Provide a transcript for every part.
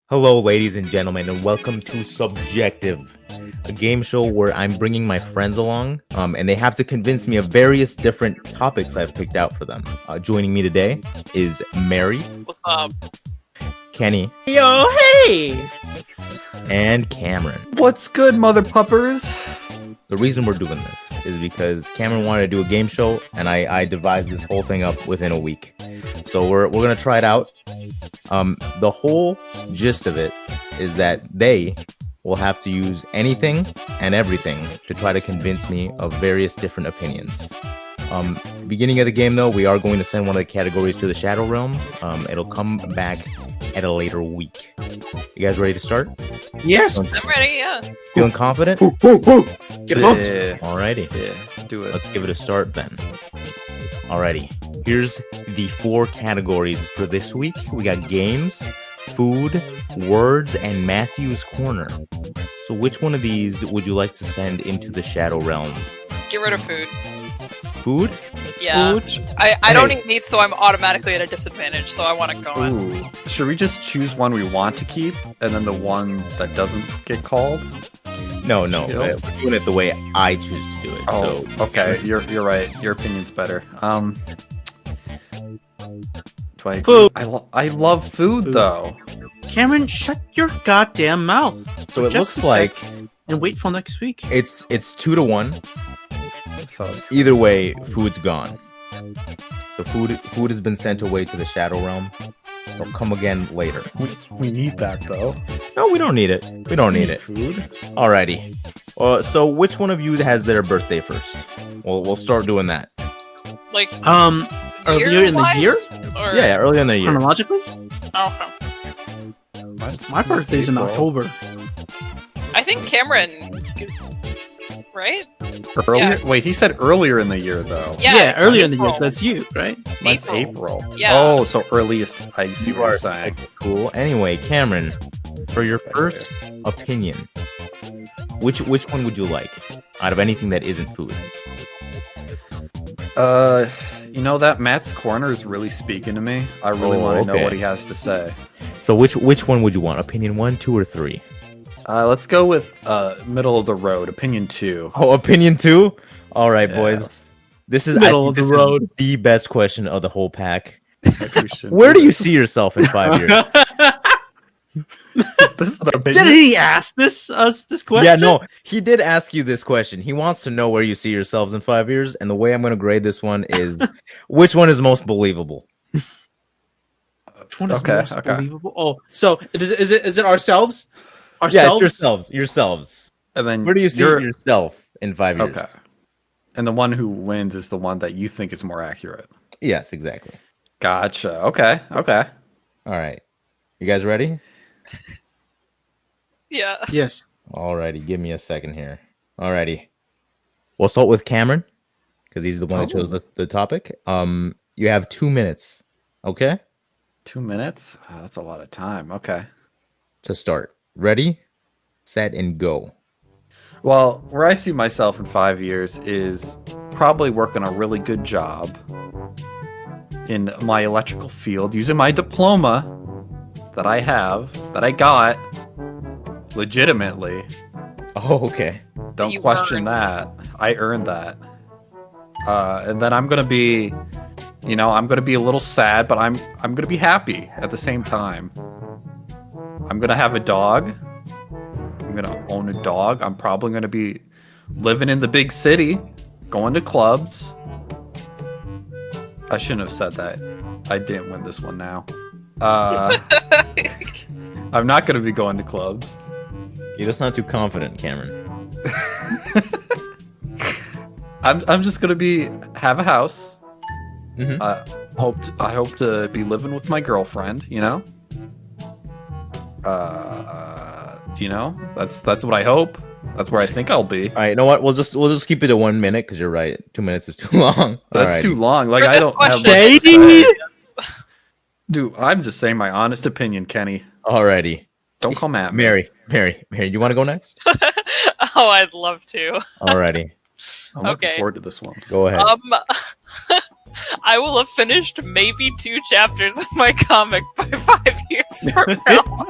Hello, ladies and gentlemen, and welcome to Subjective, a game show where I'm bringing my friends along, and they have to convince me of various different topics I've picked out for them. Joining me today is Mary. What's up? Kenny. Yo, hey! And Cameron. What's good, mother puppers? The reason we're doing this is because Cameron wanted to do a game show, and I devised this whole thing up within a week. So we're gonna try it out. The whole gist of it is that they will have to use anything and everything to try to convince me of various different opinions. Beginning of the game, though, we are going to send one of the categories to the Shadow Realm. It'll come back at a later week. You guys ready to start? Yes. I'm ready, yeah. Feeling confident? Get hooked. Alrighty. Yeah, do it. Let's give it a start then. Alrighty. Here's the 4 categories for this week. We got games, food, words, and Matthew's Corner. So which one of these would you like to send into the Shadow Realm? Get rid of food. Food? Yeah. Food? I don't eat meat, so I'm automatically at a disadvantage, so I want to go in. Ooh. Should we just choose one we want to keep, and then the one that doesn't get called? No. You know? We're doing it the way I choose to do it. Oh, So, okay. You're right. Your opinion's better. Food. I love food though. Cameron, shut your goddamn mouth. So it Just looks a like sec. And wait till next week. it's 2-1. So Either way, food's gone. So food has been sent away to the Shadow Realm. It'll come again later. we need that though. No, we don't need it. We don't need it. Food. Alrighty. So which one of you has their birthday first? We'll start doing that. Like, Earlier in the year? Or... Yeah, early in the year. Chronologically? Oh, okay. My birthday's in April. October. I think Cameron... Right? Earlier. Yeah. Wait, he said earlier in the year though. Yeah, Earlier in the year. April. That's you, right? Mine's April. Yeah. Oh, so earliest. I see what you're saying. Cool. Anyway, Cameron, for your first opinion, which one would you like out of anything that isn't food? You know that Matt's Corner is really speaking to me. I really want to know okay. what he has to say. So which one would you want? Opinion 1, 2, or 3? Let's go with middle of the road. Opinion 2. Oh, opinion 2? All right, Yeah. boys. This is Middle of the road. Is the best question of the whole pack. We should Where do you see yourself in 5 years? This is an opinion. Did he ask us this question? Yeah, no, he did ask you this question. He wants to know where you see yourselves in 5 years, and the way I'm going to grade this one is which one is most believable. Which one is Okay, most okay. believable? Oh, so is it ourselves? Yeah, it's yourselves. And then Where do you see yourself in 5 years? Okay. And the one who wins is the one that you think is more accurate. Yes, exactly. Gotcha. Okay. Okay. All right. You guys ready? Yeah. Yes. Alrighty, give me a second here. Alrighty. We'll start with Cameron, because he's the one that chose the topic. You have 2 minutes, okay? 2 minutes? Oh, that's a lot of time. Okay. To start. Ready, set, and go. Well, where I see myself in 5 years is probably working a really good job in my electrical field, using my diploma that I got legitimately. Oh, okay. Don't You question earned. that. I earned that. And then I'm gonna be, I'm gonna be a little sad, but I'm gonna be happy at the same time. I'm gonna have a dog. I'm gonna own a dog. I'm probably gonna be living in the big city, going to clubs. I shouldn't have said that. I didn't win this one now. I'm not gonna be going to clubs. You're just not too confident, Cameron. I'm just gonna have a house. Mhm. I hope to be living with my girlfriend. That's what I hope. That's where I think I'll be. All right, you know what? We'll just keep it at 1 minute because you're right. 2 minutes is too long. That's Alrighty. too long. Like For I this don't have much question, to say. yes. Dude, I'm just saying my honest opinion, Kenny. Alrighty. Don't come at me. Mary, you want to go next? Oh, I'd love to. Alrighty, I'm looking Okay. forward to this one. go ahead. I will have finished maybe 2 chapters of my comic by 5 years from now.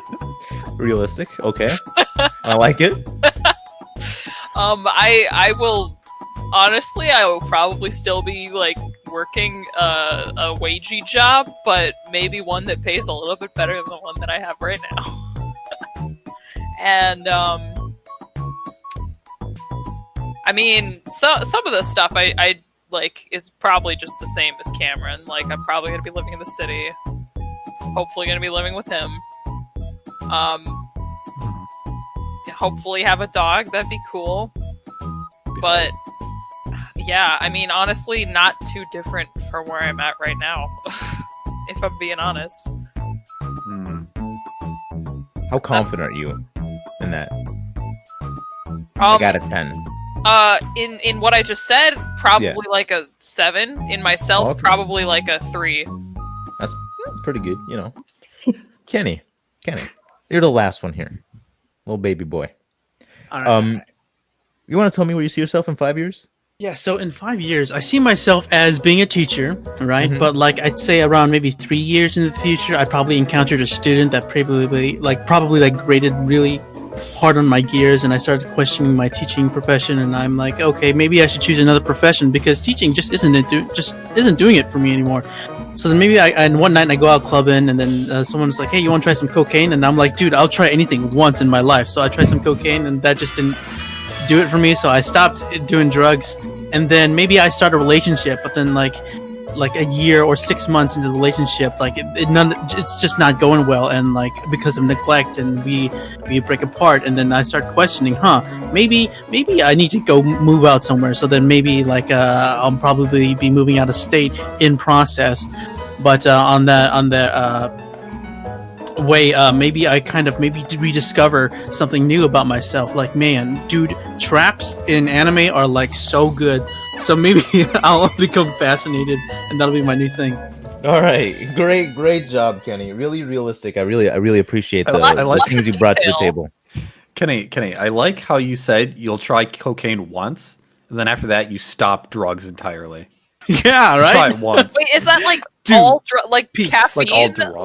Realistic. Okay. I like it. I will honestly, I will probably still be like working a wagey job, but maybe one that pays a little bit better than the one that I have right now. And I mean, some of the stuff I like is probably just the same as Cameron. Like, I'm probably gonna be living in the city. Hopefully, gonna be living with him. Hopefully, have a dog. That'd be cool. But yeah, I mean, honestly, not too different from where I'm at right now. If I'm being honest. How confident are you in that? Like out of 10. In what I just said, probably Yeah. like a 7. In myself, Okay. probably like a 3. That's pretty good, you know. Kenny, you're the last one here, little baby boy. All right. You want to tell me where you see yourself in 5 years? Yeah, so in 5 years, I see myself as being a teacher, right? Mhm. But like I'd say around maybe 3 years in the future, I probably encountered a student that probably graded really hard on my gears, and I started questioning my teaching profession. And I'm like, okay, maybe I should choose another profession because teaching just isn't doing it for me anymore. So then maybe and one night I go out clubbing, and then someone's like, hey, you want to try some cocaine? And I'm like, dude, I'll try anything once in my life. So I tried some cocaine, and that just didn't do it for me. So I stopped doing drugs, and then maybe I start a relationship, but then like a year or 6 months into the relationship, like it's just not going well, and like because of neglect, and we break apart, and then I start questioning, maybe I need to go move out somewhere. So then maybe like I'll probably be moving out of state in process, but on the way, maybe I maybe rediscover something new about myself. Like, man, dude, traps in anime are like so good. So maybe I'll become fascinated, and that'll be my new thing. All right, great job, Kenny. Really realistic. I really appreciate the like things you brought to the detail. table. Kenny, I like how you said you'll try cocaine once, and then after that you stop drugs entirely. Yeah, You try right. it once. Wait, is that like Dude, all like Pete, caffeine? like all drugs?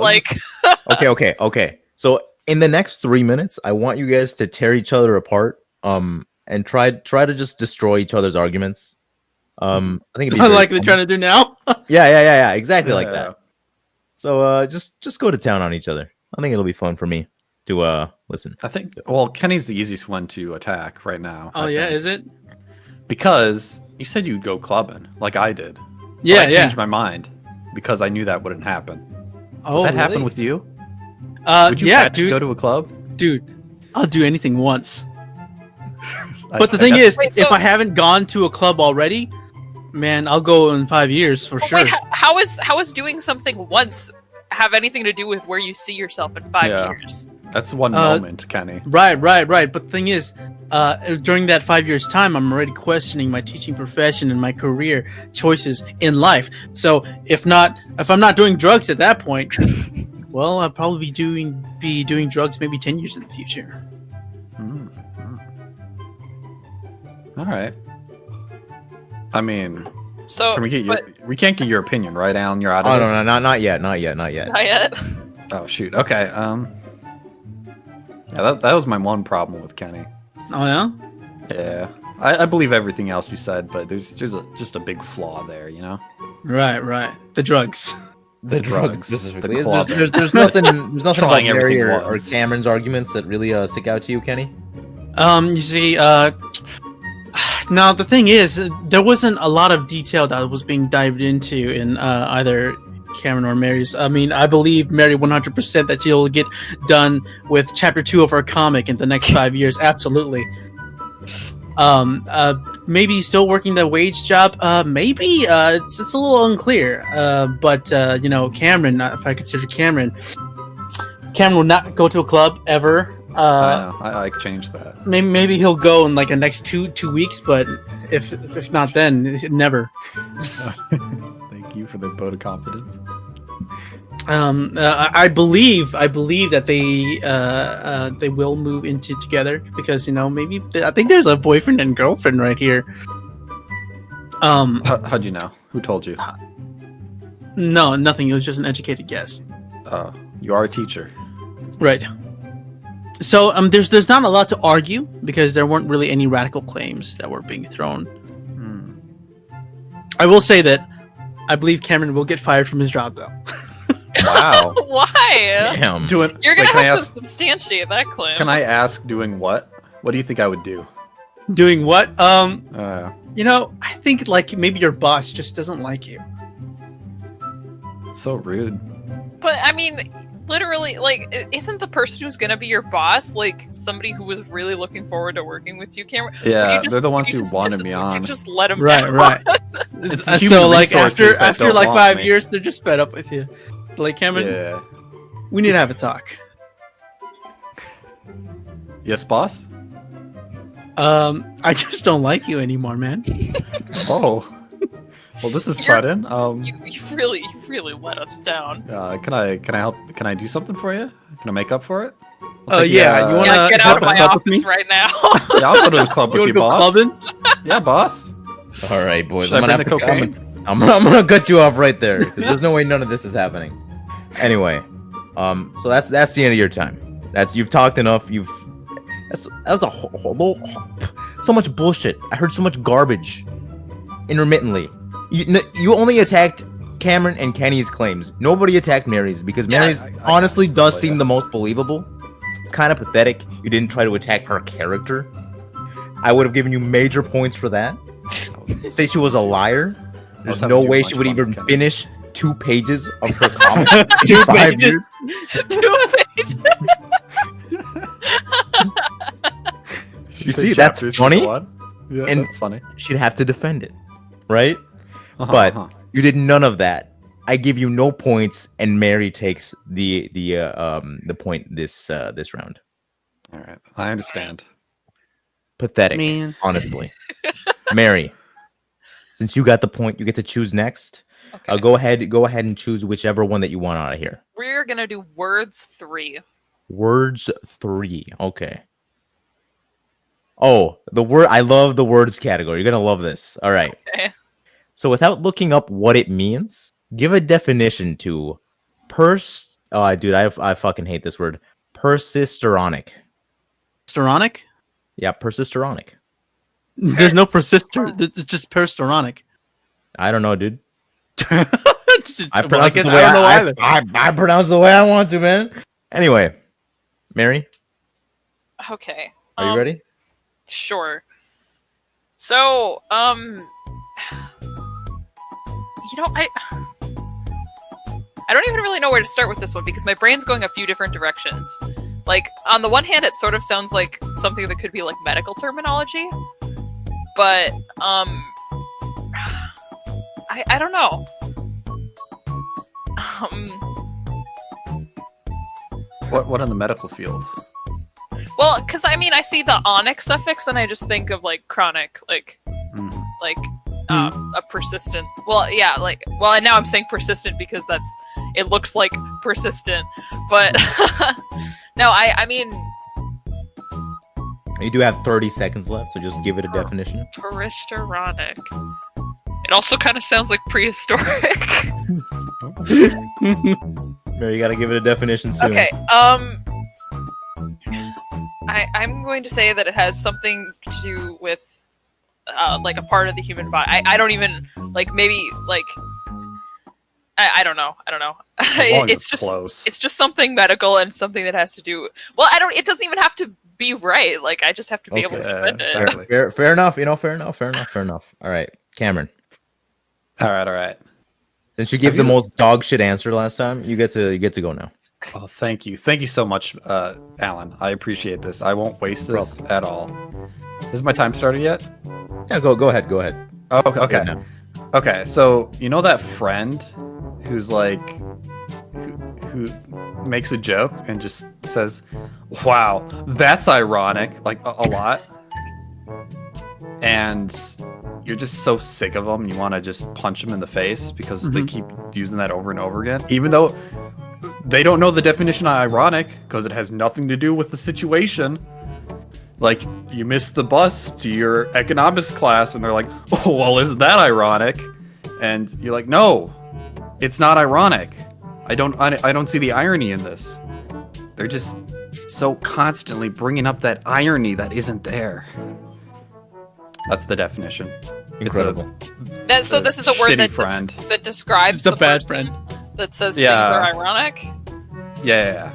Like Okay. So in the next 3 minutes, I want you guys to tear each other apart, and try to just destroy each other's arguments. I think it'd be Like they're trying to do now. yeah, exactly like Yeah. that. So just go to town on each other. I think it'll be fun for me to listen. I think. Well, Kenny's the easiest one to attack right now. Oh I yeah, think. is it? Because you said you'd go clubbing like I did. But Yeah, I yeah. changed my mind because I knew that wouldn't happen. Oh, Would that happen really? with you? Would you yeah, actually go to a club? dude, I'll do anything once. I- But the I thing guess- is, Wait, if so- I haven't gone to a club already, man, I'll go in 5 years for But sure. wait, how is doing something once have anything to do with where you see yourself in 5 Yeah. years? that's one moment, Kenny. Right. But the thing is, during that 5 years time, I'm already questioning my teaching profession and my career choices in life. So if I'm not doing drugs at that point, well, I'll probably be doing drugs maybe 10 years in the future. All right. I mean, So can we get your? but We can't get your opinion, right, Alan? You're out of Oh this. no, not yet. not yet. Oh shoot. Okay. Yeah, that was my one problem with Kenny. Oh yeah. Yeah, I believe everything else you said, but there's just a big flaw there, you know. Right. The drugs. The drugs, specifically. the clubbing. There's nothing about Trying everything Mary or once. Cameron's arguments that really stick out to you, Kenny. You see, now the thing is, there wasn't a lot of detail that was being dived into in either Cameron or Mary's. I mean, I believe Mary 100% that she'll get done with chapter 2 of her comic in the next 5 years. Absolutely. Maybe still working the wage job. Maybe it's a little unclear. But Cameron, if I consider Cameron will not go to a club ever. I know. I changed that. Maybe he'll go in like the next two weeks, but if not, then never. Thank you for the vote of confidence. I believe that they will move into together because maybe I think there's a boyfriend and girlfriend right here. How'd you know? Who told you? No, nothing. It was just an educated guess. You are a teacher. Right. So there's not a lot to argue because there weren't really any radical claims that were being thrown. I will say that I believe Cameron will get fired from his job though. Wow. Why? Damn. Doing, You're gonna wait, can I have to ask, substantiate that claim. can I ask doing what? What do you think I would do? Doing what? Uh, I think like maybe your boss just doesn't like you. it's so rude. But I mean, literally, like, isn't the person who's gonna be your boss like somebody who was really looking forward to working with you, Cameron? Yeah, they're the ones who wanted me You on. just let them Right, down. right. It's the human So like resources that after don't like want 5 me. years, they're just fed up with you. Like Cameron, Yeah. we need to have a talk. Yes, boss? I just don't like you anymore, man. Oh. Well, this is You're- sudden. You've really let us down. Can I help? Can I do something for you? Can I make up for it? Oh yeah, you wanna Yeah, get out of my club with me? office right now. Yeah, I'll go to the club You with wanna you, go boss. clubbing? Yeah, boss. All right, boys. Should I bring the have to- cocaine? I'm gonna cut you off right there because there's no way none of this is happening. Anyway, so that's the end of your time. You've talked enough. That was so much bullshit. I heard so much garbage intermittently. You only attacked Cameron and Kenny's claims. Nobody attacked Mary's because Yeah, Mary's I honestly got it. does Oh, seem yeah. the most believable. It's kind of pathetic. You didn't try to attack her character. I would have given you major points for that. Say she was a liar. There's having no too way much she would fun even with Kenny. finish 2 pages of her comic. in 2 5 pages. years. 2 pages. You see, that's funny, Yeah, and- that's funny. She'd have to defend it, right? Uh-huh, But uh-huh. you did none of that. I give you no points, and Mary takes the point this round. All right, I understand. Pathetic, Man. honestly. Mary, since you got the point, you get to choose next. Okay. Go ahead and choose whichever one that you want out of here. We're gonna do words 3. Words 3. Okay. Oh, I love the words category. You're gonna love this. All right. Okay. So without looking up what it means, give a definition to oh, dude, I fucking hate this word. Persisteronic. Persisteronic? Yeah, persisteronic. There's no persister. It's just persisteronic. I don't know, dude. I I pronounce guess it I the way don't know either. I pronounce the way I want to, man. Anyway, Mary, Okay. are you ready? Sure. So, I don't even really know where to start with this one because my brain's going a few different directions. Like, on the one hand, it sort of sounds like something that could be like medical terminology, but I don't know. What in the medical field? Well, because I mean, I see the onic suffix and I just think of like chronic, like Mhm. like a persistent. Well, yeah, like and now I'm saying persistent because it looks like persistent, but no, I mean You do have 30 seconds left, so just give it a definition. peristeronic. It also kind of sounds like prehistoric. Mary, you gotta give it a definition soon. Okay, I'm going to say that it has something to do with like a part of the human body. I don't even like maybe like I don't know. As long as It's just close. it's just something medical and something that has to do. Well, it doesn't even have to be right. Like I just have to be able to Okay, defend it. exactly. Fair enough. Fair enough. All right, Cameron. All right. Since you gave the most dog shit answer last time, you get to go now. Oh, thank you so much, Alan. I appreciate this. I won't waste this at all. Has my time started yet? Yeah, go ahead. Oh, okay. Yeah. Okay, so you know that friend who's like, who makes a joke and just says, "Wow, that's ironic," like a lot, and you're just so sick of them, you want to just punch them in the face because they keep using that over and over again, even though they don't know the definition of ironic because it has nothing to do with the situation. Like, you missed the bus to your economics class, and they're like, "Oh, well, isn't that ironic?" And you're like, "No, it's not ironic. I don't see the irony in this." They're just So constantly bringing up that irony that isn't there. That's the definition. Incredible. So this is a word shitty that friend. that describes It's a the bad person friend. that says Yeah. things are ironic. Yeah.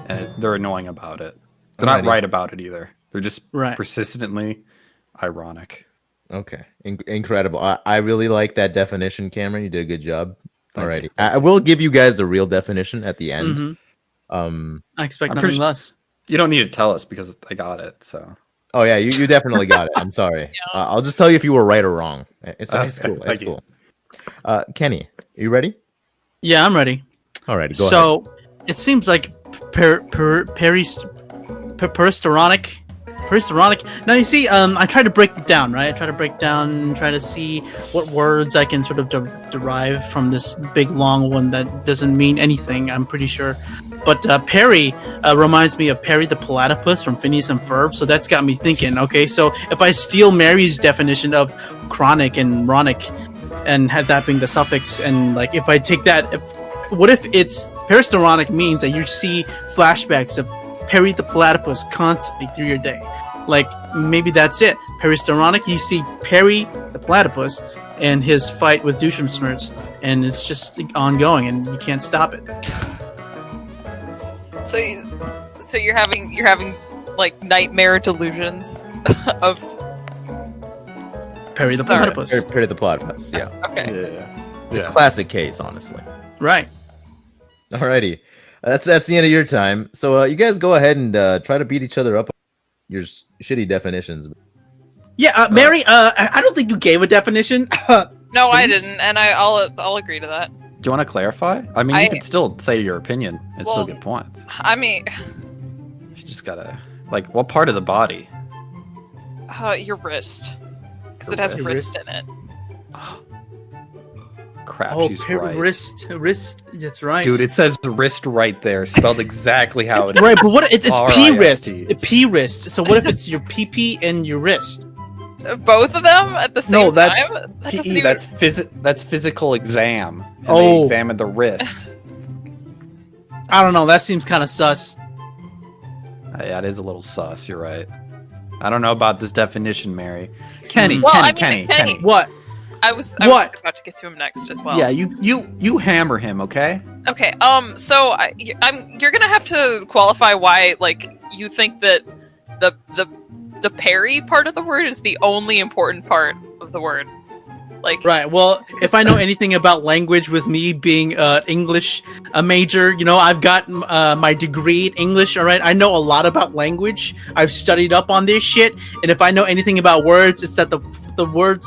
And they're annoying about it. They're not Alrighty. right about it either. They're just Right. persistently ironic. Okay, incredible. I really like that definition, Cameron. You did a good job. Thank Alrighty, you. I will give you guys the real definition at the end. Mhm. I expect I'm nothing pretty- less. You don't need to tell us because I got it. So Oh yeah, you definitely got it. I'm sorry. I'll just tell you if you were right or wrong. It's Okay, cool. It's thank you. cool. Kenny, are you ready? Yeah, I'm ready. Alrighty, go ahead. So it seems like PERISTERONIC. Now you see, I try to break it down, right? I try to see what words I can sort of derive from this big long one that doesn't mean anything. I'm pretty sure, but Perry reminds me of Perry the platypus from Phineas and Ferb. So that's got me thinking. Okay, so if I steal Mary's definition of chronic and ronic, and have that being the suffix, and like if I take that, what if it's PERISTERONIC means that you see flashbacks of Perry the platypus constantly through your day? Like maybe that's it. PERISTERONIC, you see Perry the platypus and his fight with Duschenschmerz, and it's just ongoing, and you can't stop it. So you're having like nightmare delusions of Perry the Sorry. platypus, Period the platypus. Yeah, okay. it's a classic case, honestly. right? Alrighty, that's the end of your time. So you guys go ahead and try to beat each other up on your shitty definitions. Yeah, Mary. I don't think you gave a definition. No, I Please? didn't, and I'll agree to that. do you want to clarify? I mean, you can still say your opinion and Well, still get points. I mean, You just gotta what part of the body? your wrist, because Your it has wrist. wrist in it. Crap, Oh, she's right. wrist. That's right, Dude, it says wrist right there, spelled exactly how it is. Right, but what? It's P wrist. R-I-S-T. P wrist. So what if it's your PP and your wrist? Both of them at the same No, that's time. That doesn't PE. even- That's physical exam. And they Oh. examined the wrist. I don't know. That seems kind of sus. Yeah, it is a little sus. You're right. I don't know about this definition, Mary. Kenny, Well, I mean, Kenny. Kenny. What? I was What? about to get to him next as well. Yeah, you hammer him, okay? Okay. So you're gonna have to qualify why, like, you think that the Perry part of the word is the only important part of the word. Like, Right. Well, if I know anything about language, with me being English a major, I've got my degree in English. All right, I know a lot about language. I've studied up on this shit, and if I know anything about words, it's that the words,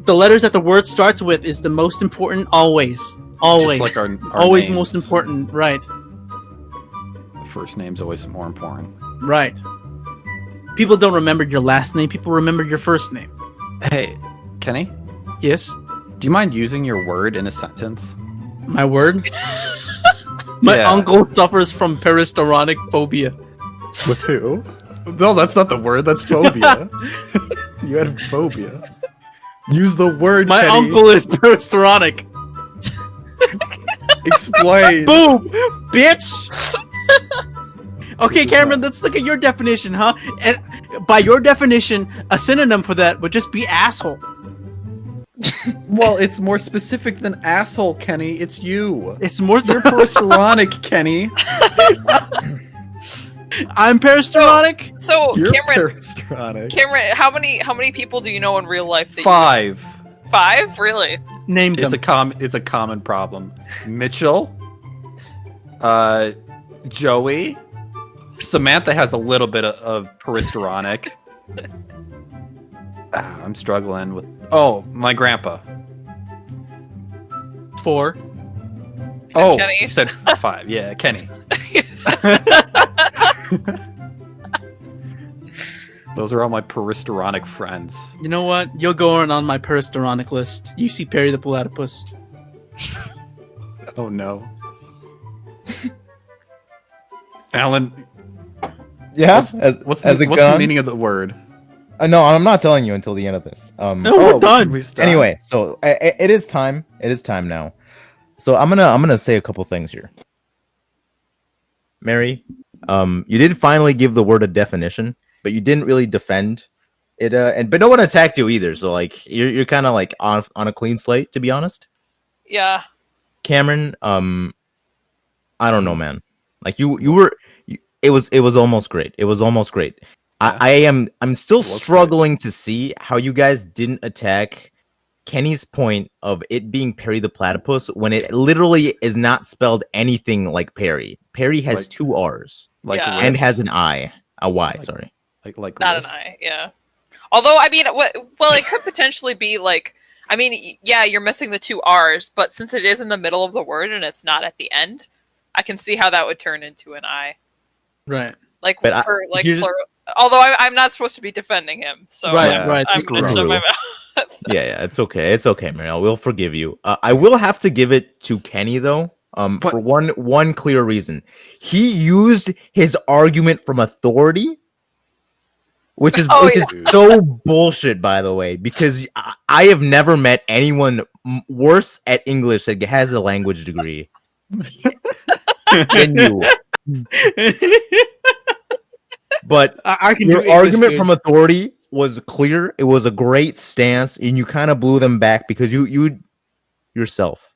the letters that the word starts with is the most important. Always. Just like our always names. most important. Right. The first name's always more important. Right. People don't remember your last name. People remember your first name. Hey, Kenny, Yes. do you mind using your word in a sentence? My word. My Yeah. uncle suffers from PERISTERONIC phobia. With who? No, that's not the word. That's phobia. You had phobia. Use the word. My Kenny. uncle is PERISTERONIC. Explain. Boom, bitch. Okay, Cameron, let's look at your definition, huh? And by your definition, a synonym for that would just be asshole. Well, it's more specific than asshole, Kenny. It's you. It's more. You're PERISTERONIC, Kenny. I'm PERISTERONIC. so You're Cameron, PERISTERONIc. how many people do you know in real life? That 5. 5? Really? Name them. It's a common problem. Mitchell, Joey, Samantha has a little bit of PERISTERONIc. I'm struggling with. Oh, my grandpa. 4. Oh, Kenny. you said 5. Yeah, Kenny. Those are all my PERISTERONIc friends. You know what? You'll go on my PERISTERONIC list. You see Perry the platypus. Oh no. Alan, Yeah. what's has the it gone? meaning of the word? No, I'm not telling you until the end of this. No, we're done. we stop? Anyway, so it is time. It is time now. So I'm gonna say a couple things here. Mary, you did finally give the word a definition, but you didn't really defend it. But no one attacked you either, so like you're kind of like on a clean slate, to be honest. Yeah. Cameron, I don't know, man. Like it was almost great. It was almost great. Yeah. I'm still was struggling to see how you guys didn't attack Kenny's point of it being Perry the Platypus when it literally is not spelled anything like Perry. Perry has Like- 2 R's Yeah. and wrist. has an I, a Y. Like- Sorry. like Not wrist. an I, yeah. Although, I mean, well, it could potentially be like, I mean, yeah, you're missing the 2 R's, but since it is in the middle of the word and it's not at the end, I can see how that would turn into an I. Right. Like, But for, like, you're just- plural. Although I'm not supposed to be defending him, so Right, Yeah, right. I'm screw going to him. shut my mouth. Yeah, it's okay. It's okay, Mariel. We'll forgive you. I will have to give it to Kenny though. For one clear reason. He used his argument from authority, which is Oh, which is so bullshit, by the way, because I have never met anyone worse at English that has a language degree than you. But I can your do argument English, from authority was clear. It was a great stance, and you kind of blew them back because you yourself,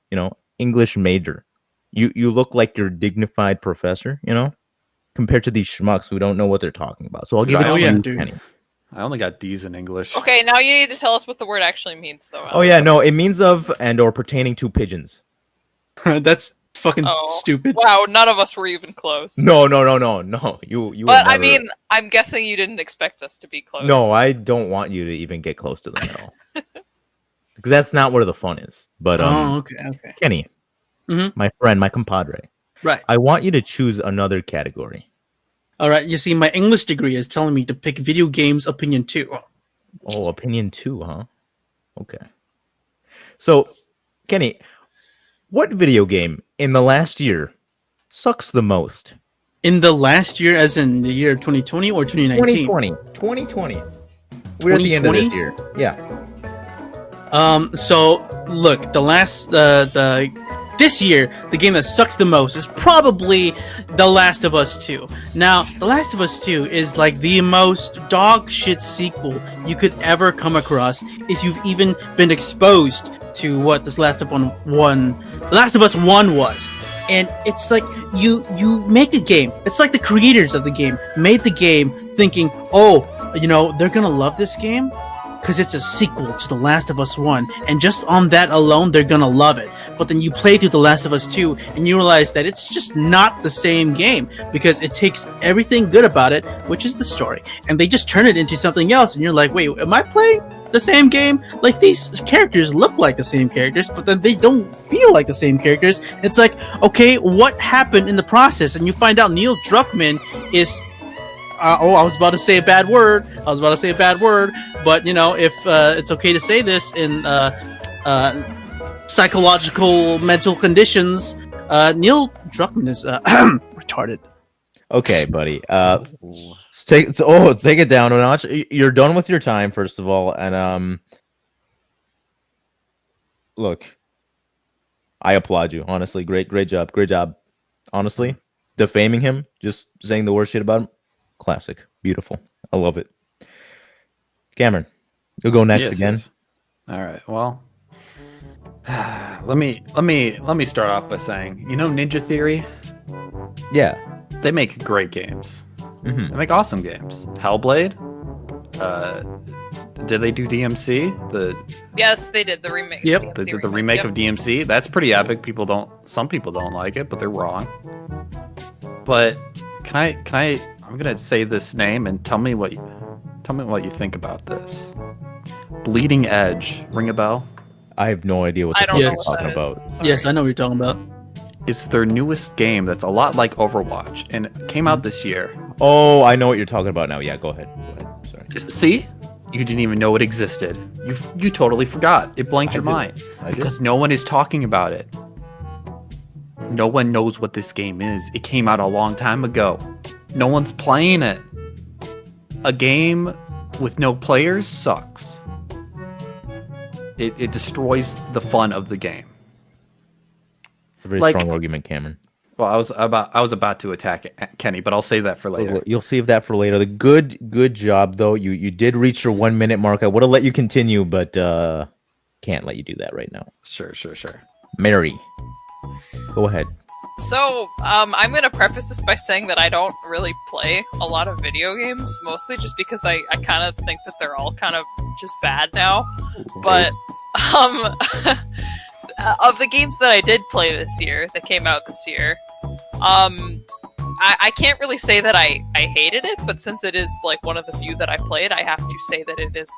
English major. You look like your dignified professor, compared to these schmucks who don't know what they're talking about. So I'll give it Oh, to yeah, you, dude. Kenny. I only got D's in English. Okay, now you need to tell us what the word actually means, though. Oh yeah, no, it means of and or pertaining to pigeons. dude. That's fucking Oh. stupid. Wow, none of us were even close. No. You. But will I never- mean, I'm guessing you didn't expect us to be close. no, I don't want you to even get close to them at all, because that's not where the fun is. But Oh, okay. Kenny, Mhm. my friend, my compadre, Right. I want you to choose another category. All right. You see, my English degree is telling me to pick video games opinion 2. Oh, opinion 2, huh? Okay. So, Kenny, what video game in the last year sucks the most? In the last year, as in the year 2020 or 2019? 2020. We're at the end of this 2020? year. Yeah. So look, this year, the game that sucked the most is probably The Last of Us 2. Now, The Last of Us 2 is like the most dog shit sequel you could ever come across if you've even been exposed to what The Last of Us 1 was. And it's like you make a game. It's like the creators of the game made the game thinking, they're gonna love this game because it's a sequel to The Last of Us 1, and just on that alone, they're gonna love it. But then you play through The Last of Us 2, and you realize that it's just not the same game, because it takes everything good about it, which is the story, and they just turn it into something else, and you're like, wait, am I playing the same game? Like, these characters look like the same characters, but then they don't feel like the same characters. It's like, okay, what happened in the process? And you find out Neil Druckmann is... I was about to say a bad word. But if it's okay to say this in psychological mental conditions, Neil Druckmann is retarded. Okay, buddy. Take it down a notch. You're done with your time, first of all, and look, I applaud you. Honestly, great job. Honestly, defaming him, just saying the worst shit about him, classic, beautiful. I love it. Cameron, you'll go next again. Yes. All right. Well, let me start off by saying, Ninja Theory, Yeah. they make great games. Mhm. They make awesome games. Hellblade. Did they do DMC? Yes, they did the remake. Yep. They did the remake Yep. of DMC. That's pretty epic. Some people don't like it, but they're wrong. But can I? I'm gonna say this name and tell me what you think about this. Bleeding Edge. Ring a bell? I have no idea what I the don't fuck know you're what talking that is. about. Sorry. Yes, I know what you're talking about. It's their newest game that's a lot like Overwatch, and it came out this year. Oh, I know what you're talking about now. Yeah, go ahead. Sorry. See? You didn't even know it existed. You totally forgot. It blanked I your did. mind. I did. Because no one is talking about it. No one knows what this game is. It came out a long time ago. No one's playing it. A game with no players sucks. It destroys the fun of the game. It's a very Like- strong argument, Cameron. Well, I was about to attack Kenny, but I'll save that for later. You'll save that for later. The good job though. You did reach your 1 minute mark. I would have let you continue, but can't let you do that right now. Sure. Mary, go ahead. So, I'm gonna preface this by saying that I don't really play a lot of video games, mostly just because I kind of think that they're all kind of just bad now. But, of the games that I did play this year, that came out this year, I can't really say that I hated it, but since it is like one of the few that I played, I have to say that it is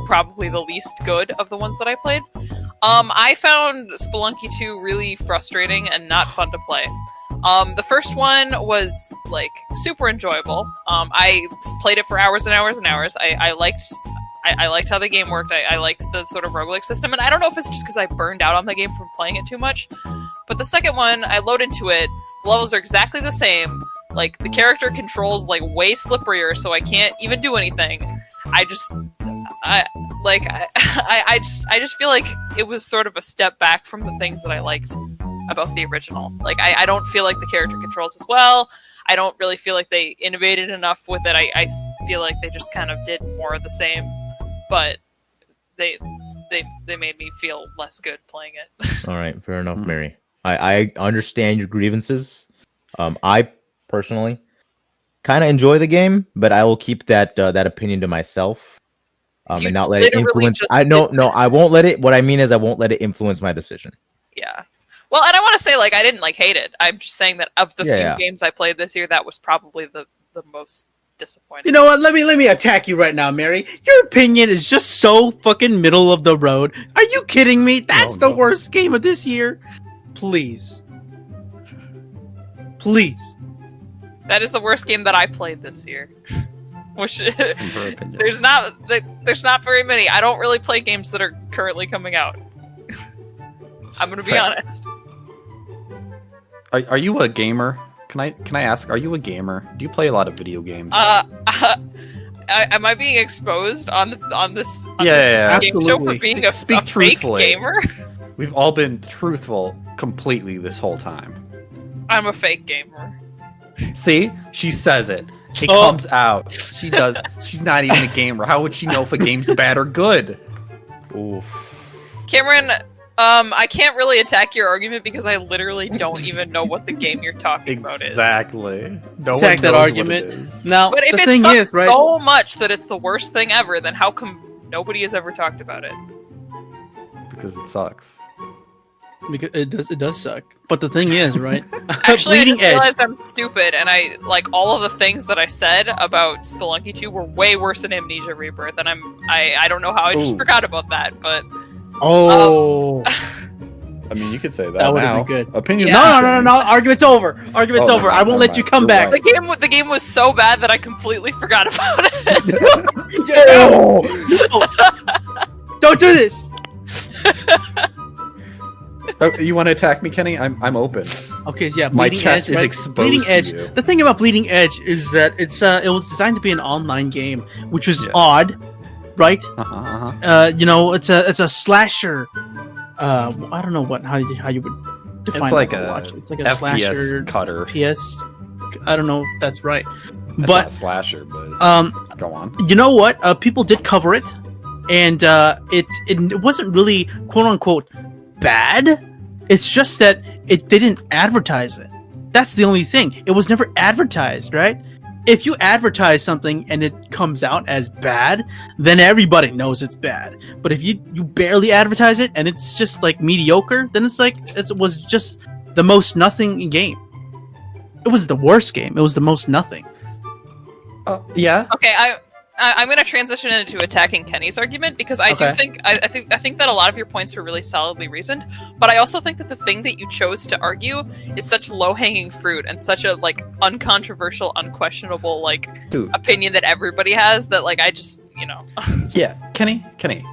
probably the least good of the ones that I played. I found Spelunky 2 really frustrating and not fun to play. The first one was like super enjoyable. I played it for hours and hours and hours. I liked how the game worked. I liked the sort of roguelike system, and I don't know if it's just because I burned out on the game from playing it too much. But the second one, I load into it. The levels are exactly the same. Like the character controls like way slipperier, so I can't even do anything. I just feel like it was sort of a step back from the things that I liked about the original. Like I don't feel like the character controls as well. I don't really feel like they innovated enough with it. I feel like they just kind of did more of the same, but they made me feel less good playing it. All right, fair enough, Mary. I understand your grievances. I personally kind of enjoy the game, but I will keep that opinion to myself. And not let it influence. I won't let it. What I mean is, I won't let it influence my decision. Yeah. Well, and I want to say, like, I didn't like hate it. I'm just saying that of the few games I played this year, that was probably the most disappointing. You know what? Let me attack you right now, Mary. Your opinion is just so fucking middle of the road. Are you kidding me? That's the worst game of this year. Please. That is the worst game that I played this year. Which there's not very many. I don't really play games that are currently coming out. I'm gonna be honest. Are you a gamer? Can I ask? Are you a gamer? Do you play a lot of video games? Am I being exposed on this game show for being a fake gamer? We've all been truthful completely this whole time. I'm a fake gamer. See, she says it. It comes out. She does. She's not even a gamer. How would she know if a game's bad or good? Oof. Cameron, I can't really attack your argument because I literally don't even know what the game you're talking about is. Exactly. No attack one that knows argument. what it is. Now, but if the it thing sucks is, right? so much that it's the worst thing ever, then how come nobody has ever talked about it? Because it sucks. Because it does suck. But the thing is, right? Actually, I just realized I'm stupid, and I like all of the things that I said about Spelunky 2 were way worse than Amnesia Rebirth, and I don't know how I just forgot about that, but I mean, you could say that. That would now. have been good. Opinion. Yeah. No. Argument's over. Argument's over. I won't let you come back. Right. The game was so bad that I completely forgot about it. No. Don't do this. You want to attack me, Kenny? I'm open. Okay, yeah. My Bleeding chest Edge, is right? exposed Bleeding to Edge. you. The thing about Bleeding Edge is that it was designed to be an online game, which was odd, right? It's a slasher. I don't know how you would define it's like Overwatch. It's like a FPS slasher cutter. PS. I don't know if that's right, It's but not a slasher, but go on. You know what? People did cover it, and it wasn't really quote unquote bad. It's just that they didn't advertise it. That's the only thing. It was never advertised, right? If you advertise something and it comes out as bad, then everybody knows it's bad. But if you barely advertise it and it's just like mediocre, then it's like it was just the most nothing game. It was the worst game. It was the most nothing. Yeah. Okay, I'm going to transition into attacking Kenny's argument because I think that a lot of your points were really solidly reasoned, but I also think that the thing that you chose to argue is such low-hanging fruit and such a like uncontroversial, unquestionable like opinion that everybody has that like I just Yeah, Kenny. The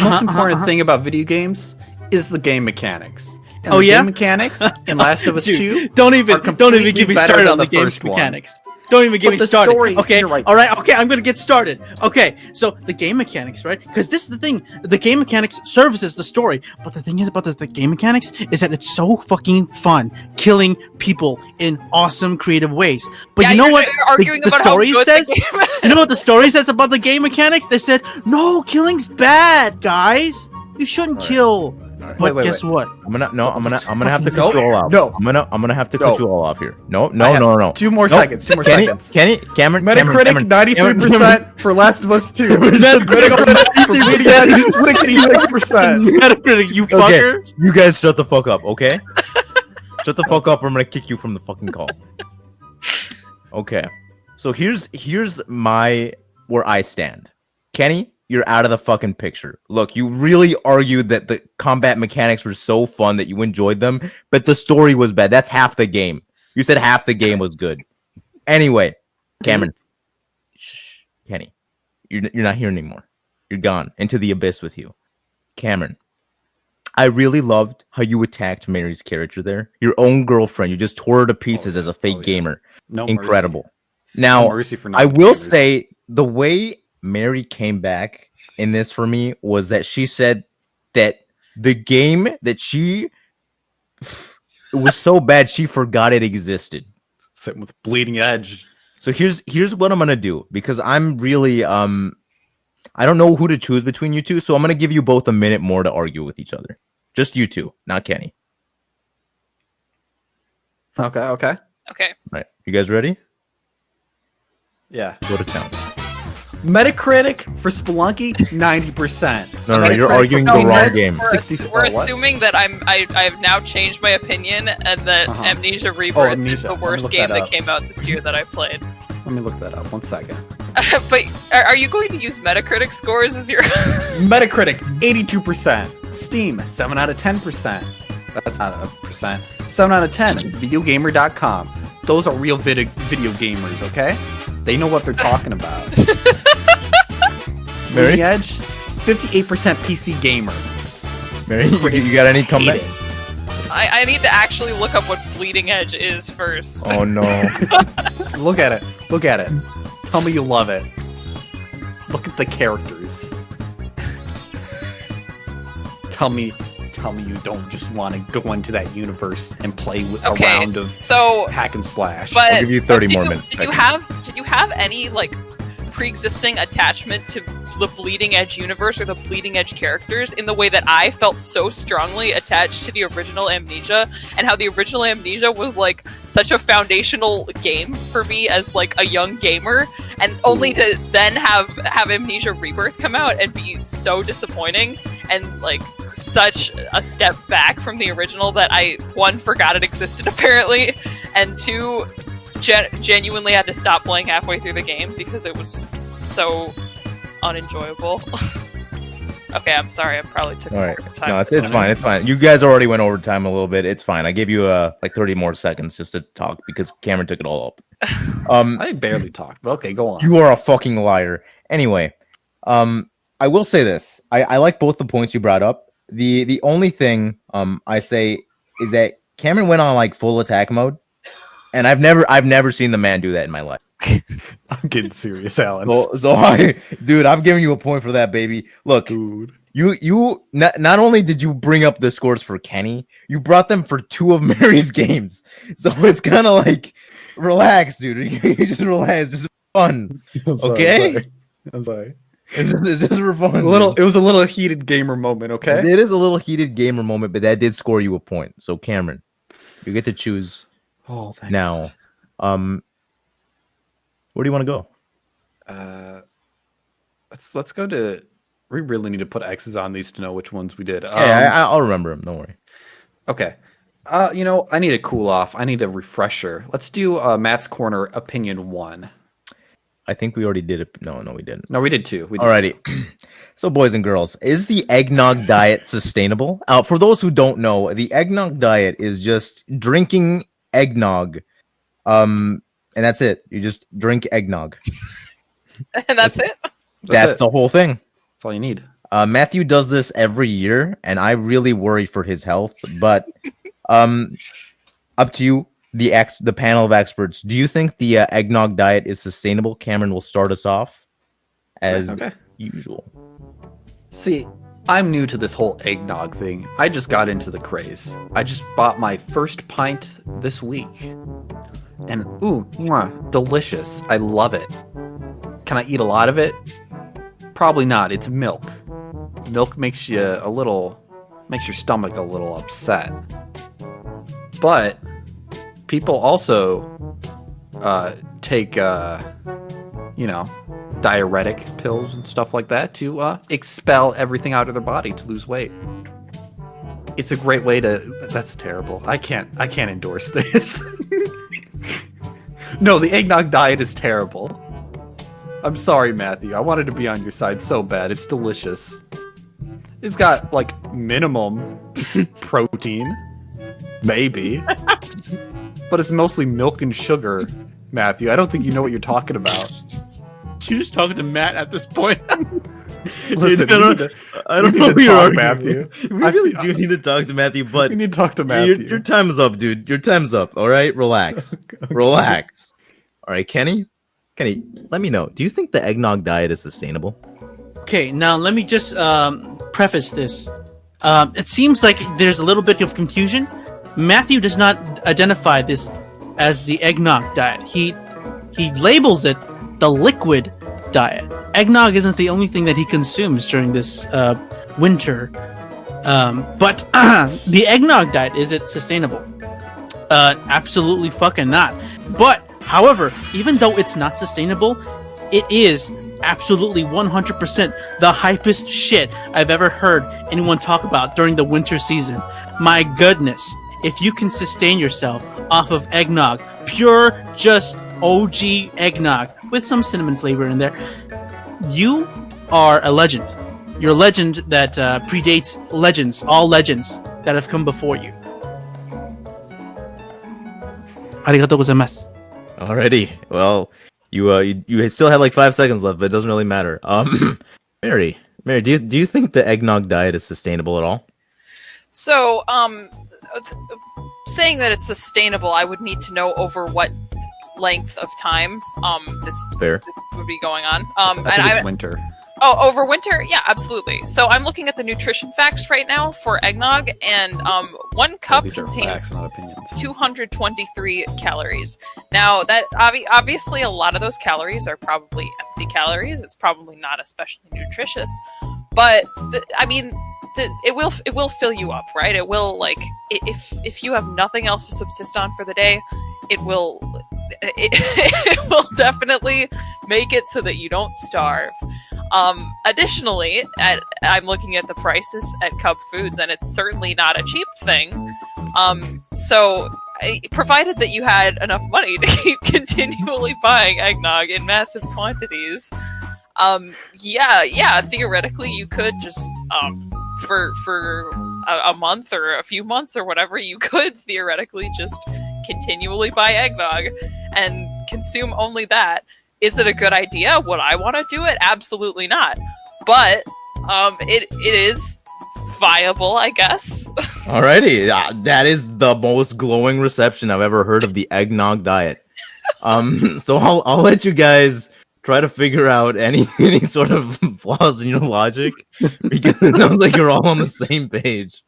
most important thing about video games is the game mechanics. And game mechanics in Last of Us 2 don't even get me started on the game first mechanics. Don't even get But me the started. story- Okay, you're right. all right, okay, I'm gonna get started. Okay, so the game mechanics, right? Because this is the thing, the game mechanics services the story. But the thing is about the game mechanics is that it's so fucking fun, killing people in awesome, creative ways. But you know what? You're arguing the about story how good says. the game is. You know what the story says about the game mechanics? They said, no, killing's bad, guys. You shouldn't All right. kill. right. But Wait, guess what? I'm gonna have to No. cut you all out. No. I'm gonna have to No. cut you all off here. No. I have No. 2 more Nope. seconds. 2 more Kenny, seconds. Cameron, Metacritic 93% for Last of Us 2. Metacritic for Bleeding Edge 66%. Metacritic, you Okay. fucker. You guys shut the fuck up, okay? Shut the fuck up or I'm gonna kick you from the fucking call. Okay. So here's where I stand. Kenny, you're out of the fucking picture. Look, you really argued that the combat mechanics were so fun that you enjoyed them, but the story was bad. That's half the game. You said half the game was good. Anyway, Cameron. Shh. Kenny. You're not here anymore. You're gone into the abyss with you. Cameron. I really loved how you attacked Mary's character there. Your own girlfriend. You just tore her to pieces as a fake gamer. No Incredible. Mercy. Now, No mercy for I will non-gamers. say the way Mary came back in this for me was that she said that the game that it was so bad she forgot it existed. Sitting with Bleeding Edge. So here's what I'm gonna do because I'm really I don't know who to choose between you two, so I'm gonna give you both a minute more to argue with each other. Just you two, not Kenny. Okay. Okay. All right, you guys ready? Yeah. Go to town. Metacritic for Spelunky 90%. No, you're Metacritic arguing for the Bleeding wrong Edge, game. We're, 60 we're what? assuming that I've now changed my opinion and that Uh-huh. Amnesia Rebirth is Amnesia. the Let me worst look game that that up. came out this year that I played. Let me look that up. 1 second. But are you going to use Metacritic scores as your? Metacritic 82%. Steam 7 out of 10%. That's not a percent. 7 out of 10. Videogamer.com. Those are real video gamers, okay? They know what they're talking about. Mary? Bleeding Edge 58% PC gamer. Mary, you got any comeback? Hate it. I need to actually look up what Bleeding Edge is first. Oh no. Look at it. Look at it. Tell me you love it. Look at the characters. Tell me you don't just want to go into that universe and play with a Okay, round of so hack and slash. but I'll give you 30 but more did minutes. Did you have any like pre-existing attachment to the Bleeding Edge universe or the Bleeding Edge characters in the way that I felt so strongly attached to the original Amnesia, and how the original Amnesia was like such a foundational game for me as like a young gamer, and only to then have Amnesia Rebirth come out and be so disappointing and like such a step back from the original that I, one, forgot it existed apparently, and two, genuinely had to stop playing halfway through the game because it was so unenjoyable. Okay, I'm sorry. I probably took All right. more time. No, it's fine. It's fine. You guys already went over time a little bit. It's fine. I gave you like 30 more seconds just to talk because Cameron took it all up. I barely talked, but okay, go on. You are a fucking liar. Anyway, I will say this. I like both the points you brought up. The only thing I say is that Cameron went on like full attack mode, and I've never seen the man do that in my life. I'm getting serious, Alan. So dude, I'm giving you a point for that, baby. Look, Dude. you not only did you bring up the scores for Kenny, you brought them for 2 of Mary's games. So it's kind of like, relax, dude. You just relax. Just fun. Okay? I'm sorry. It's just for fun. It was a little heated gamer moment, okay? It is a little heated gamer moment, but that did score you a point. So Cameron, you get to choose Oh, thank now. Where do you want to God. Let's go to. We really need to put X's on these to know which ones we did. Yeah, I'll remember them. Don't worry. Okay. I need a cool off. I need a refresher. Let's do Matt's Corner Opinion 1. I think we already did it. No, we didn't. No, we did 2. We did Alrighty. So, boys and girls, is the eggnog diet sustainable? For those who don't know, the eggnog diet is just drinking eggnog. And that's it. You just drink eggnog. And that's it. That's it. the whole thing. That's all you need. Matthew does this every year, and I really worry for his health. But up to you. the panel of experts, do you think the eggnog diet is sustainable? Cameron will start us off as usual. See, I'm new to this whole eggnog thing. I just got into the craze. I just bought my first pint this week. And ooh, mwah, delicious. I love it. Can I eat a lot of it? Probably not. It's milk. Milk makes your stomach a little upset. But people also take diuretic pills and stuff like that to expel everything out of their body to lose weight. It's a great way to. That's terrible. I can't endorse this. No, the eggnog diet is terrible. I'm sorry, Matthew. I wanted to be on your side so bad. It's delicious. It's got like minimum protein, maybe, but it's mostly milk and sugar. Matthew, I don't think you know what you're talking about. You're just talking to Matt at this point. Listen, I don't know who you're arguing Matthew. with. We really do need to talk to Matthew, but we need to talk to Matthew. Your time's up, dude. Your time's up. All right, relax, relax. All right, Kenny, let me know. Do you think the eggnog diet is sustainable? Okay, now let me just preface this. It seems like there's a little bit of confusion. Matthew does not identify this as the eggnog diet. He labels it the liquid diet. Eggnog isn't the only thing that he consumes during this winter. But the eggnog diet, is it sustainable? Absolutely fucking not. But, however, even though it's not sustainable, it is absolutely 100% the hypest shit I've ever heard anyone talk about during the winter season. My goodness, if you can sustain yourself off of eggnog, pure, just OG eggnog with some cinnamon flavor in there, you are a legend. You're a legend that predates legends, all legends that have come before you. Arigatou gozaimasu. Alrighty. Well, you still had like 5 seconds left, but it doesn't really matter. Mary, do you think the eggnog diet is sustainable at all? So, saying that it's sustainable, I would need to know over what length of time this would be going on. I think it's winter. Oh, over winter? Yeah, absolutely. So I'm looking at the nutrition facts right now for eggnog, and one cup These are contains facts, not opinions. 223 calories. Now, that obviously a lot of those calories are probably empty calories. It's probably not especially nutritious, but it will fill you up, right? It will, like, if you have nothing else to subsist on for the day, it will definitely make it so that you don't starve. Additionally, I'm looking at the prices at Cub Foods, and it's certainly not a cheap thing. So, provided that you had enough money to keep continually buying eggnog in massive quantities, theoretically you could just, for a month or a few months or whatever, you could theoretically just continually buy eggnog and consume only that. Is it a good idea? Would I want to do it? Absolutely not. But it is viable, I guess. Alrighty, that is the most glowing reception I've ever heard of the eggnog diet. So I'll let you guys try to figure out any sort of flaws in your logic, because it sounds like you're all on the same page.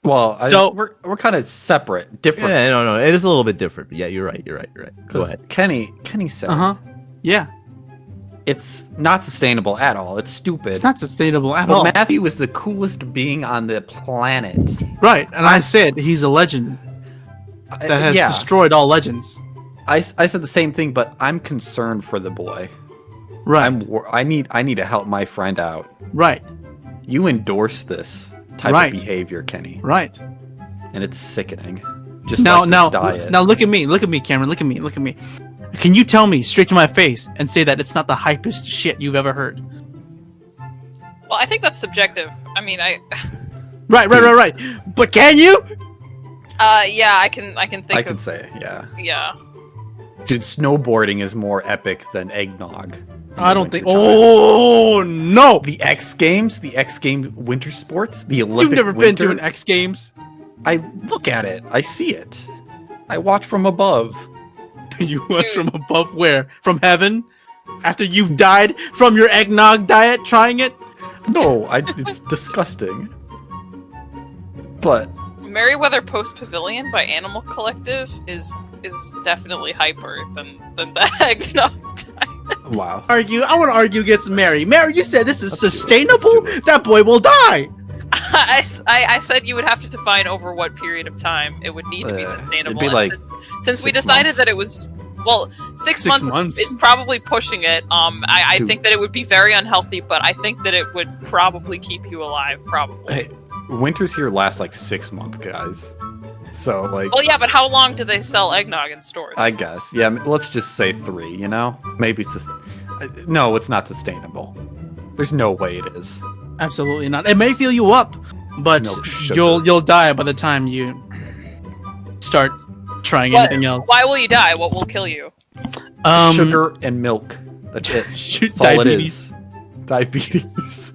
Well, we're kind of separate, different. Yeah, no, it is a little bit different. But yeah, you're right. Go ahead. Kenny said, Yeah. It's not sustainable at all. It's stupid. It's not sustainable at But all. Matthew is the coolest being on the planet. Right, and I said he's a legend that has destroyed all legends. I said the same thing, but I'm concerned for the boy. Right. I need to help my friend out. Right. You endorse this type of behavior, Kenny. Right. And it's sickening. Just now, like this diet. Now look at me, Cameron, look at me. Can you tell me straight to my face and say that it's not the hypest shit you've ever heard? Well, I think that's subjective. I mean, Right. But can you? Yeah, I can think. I can say, yeah. Yeah. Dude, snowboarding is more epic than eggnog. I don't think. Oh no! The X Games, winter sports, the Olympic. You've never been to an X Games. I look at it. I see it. I watch from above. You watch from above where? From heaven? After you've died from your eggnog diet trying it? No, it's disgusting. But Merryweather Post Pavilion by Animal Collective is definitely hyper than the Eggnog Diet. wow. I want to argue against Mary. Mary, you said this is sustainable? That boy will die! I said you would have to define over what period of time it would need to be sustainable. It'd be like since we 6 decided months. that it was, well, 6 months. Is probably pushing it. I think that it would be very unhealthy, but I think that it would probably keep you alive, probably. Hey, winters here last like 6 months, guys. So like. Well, yeah, but how long do they sell eggnog in stores? I guess. Yeah, let's just say 3. You know, maybe it's just. No, it's not sustainable. There's no way it is. Absolutely not. It may fill you up, but No sugar. you'll die by the time you start trying anything else. Why will you die? What will kill you? Sugar and milk. That's it. Shoot, That's all diabetes. it is. Diabetes.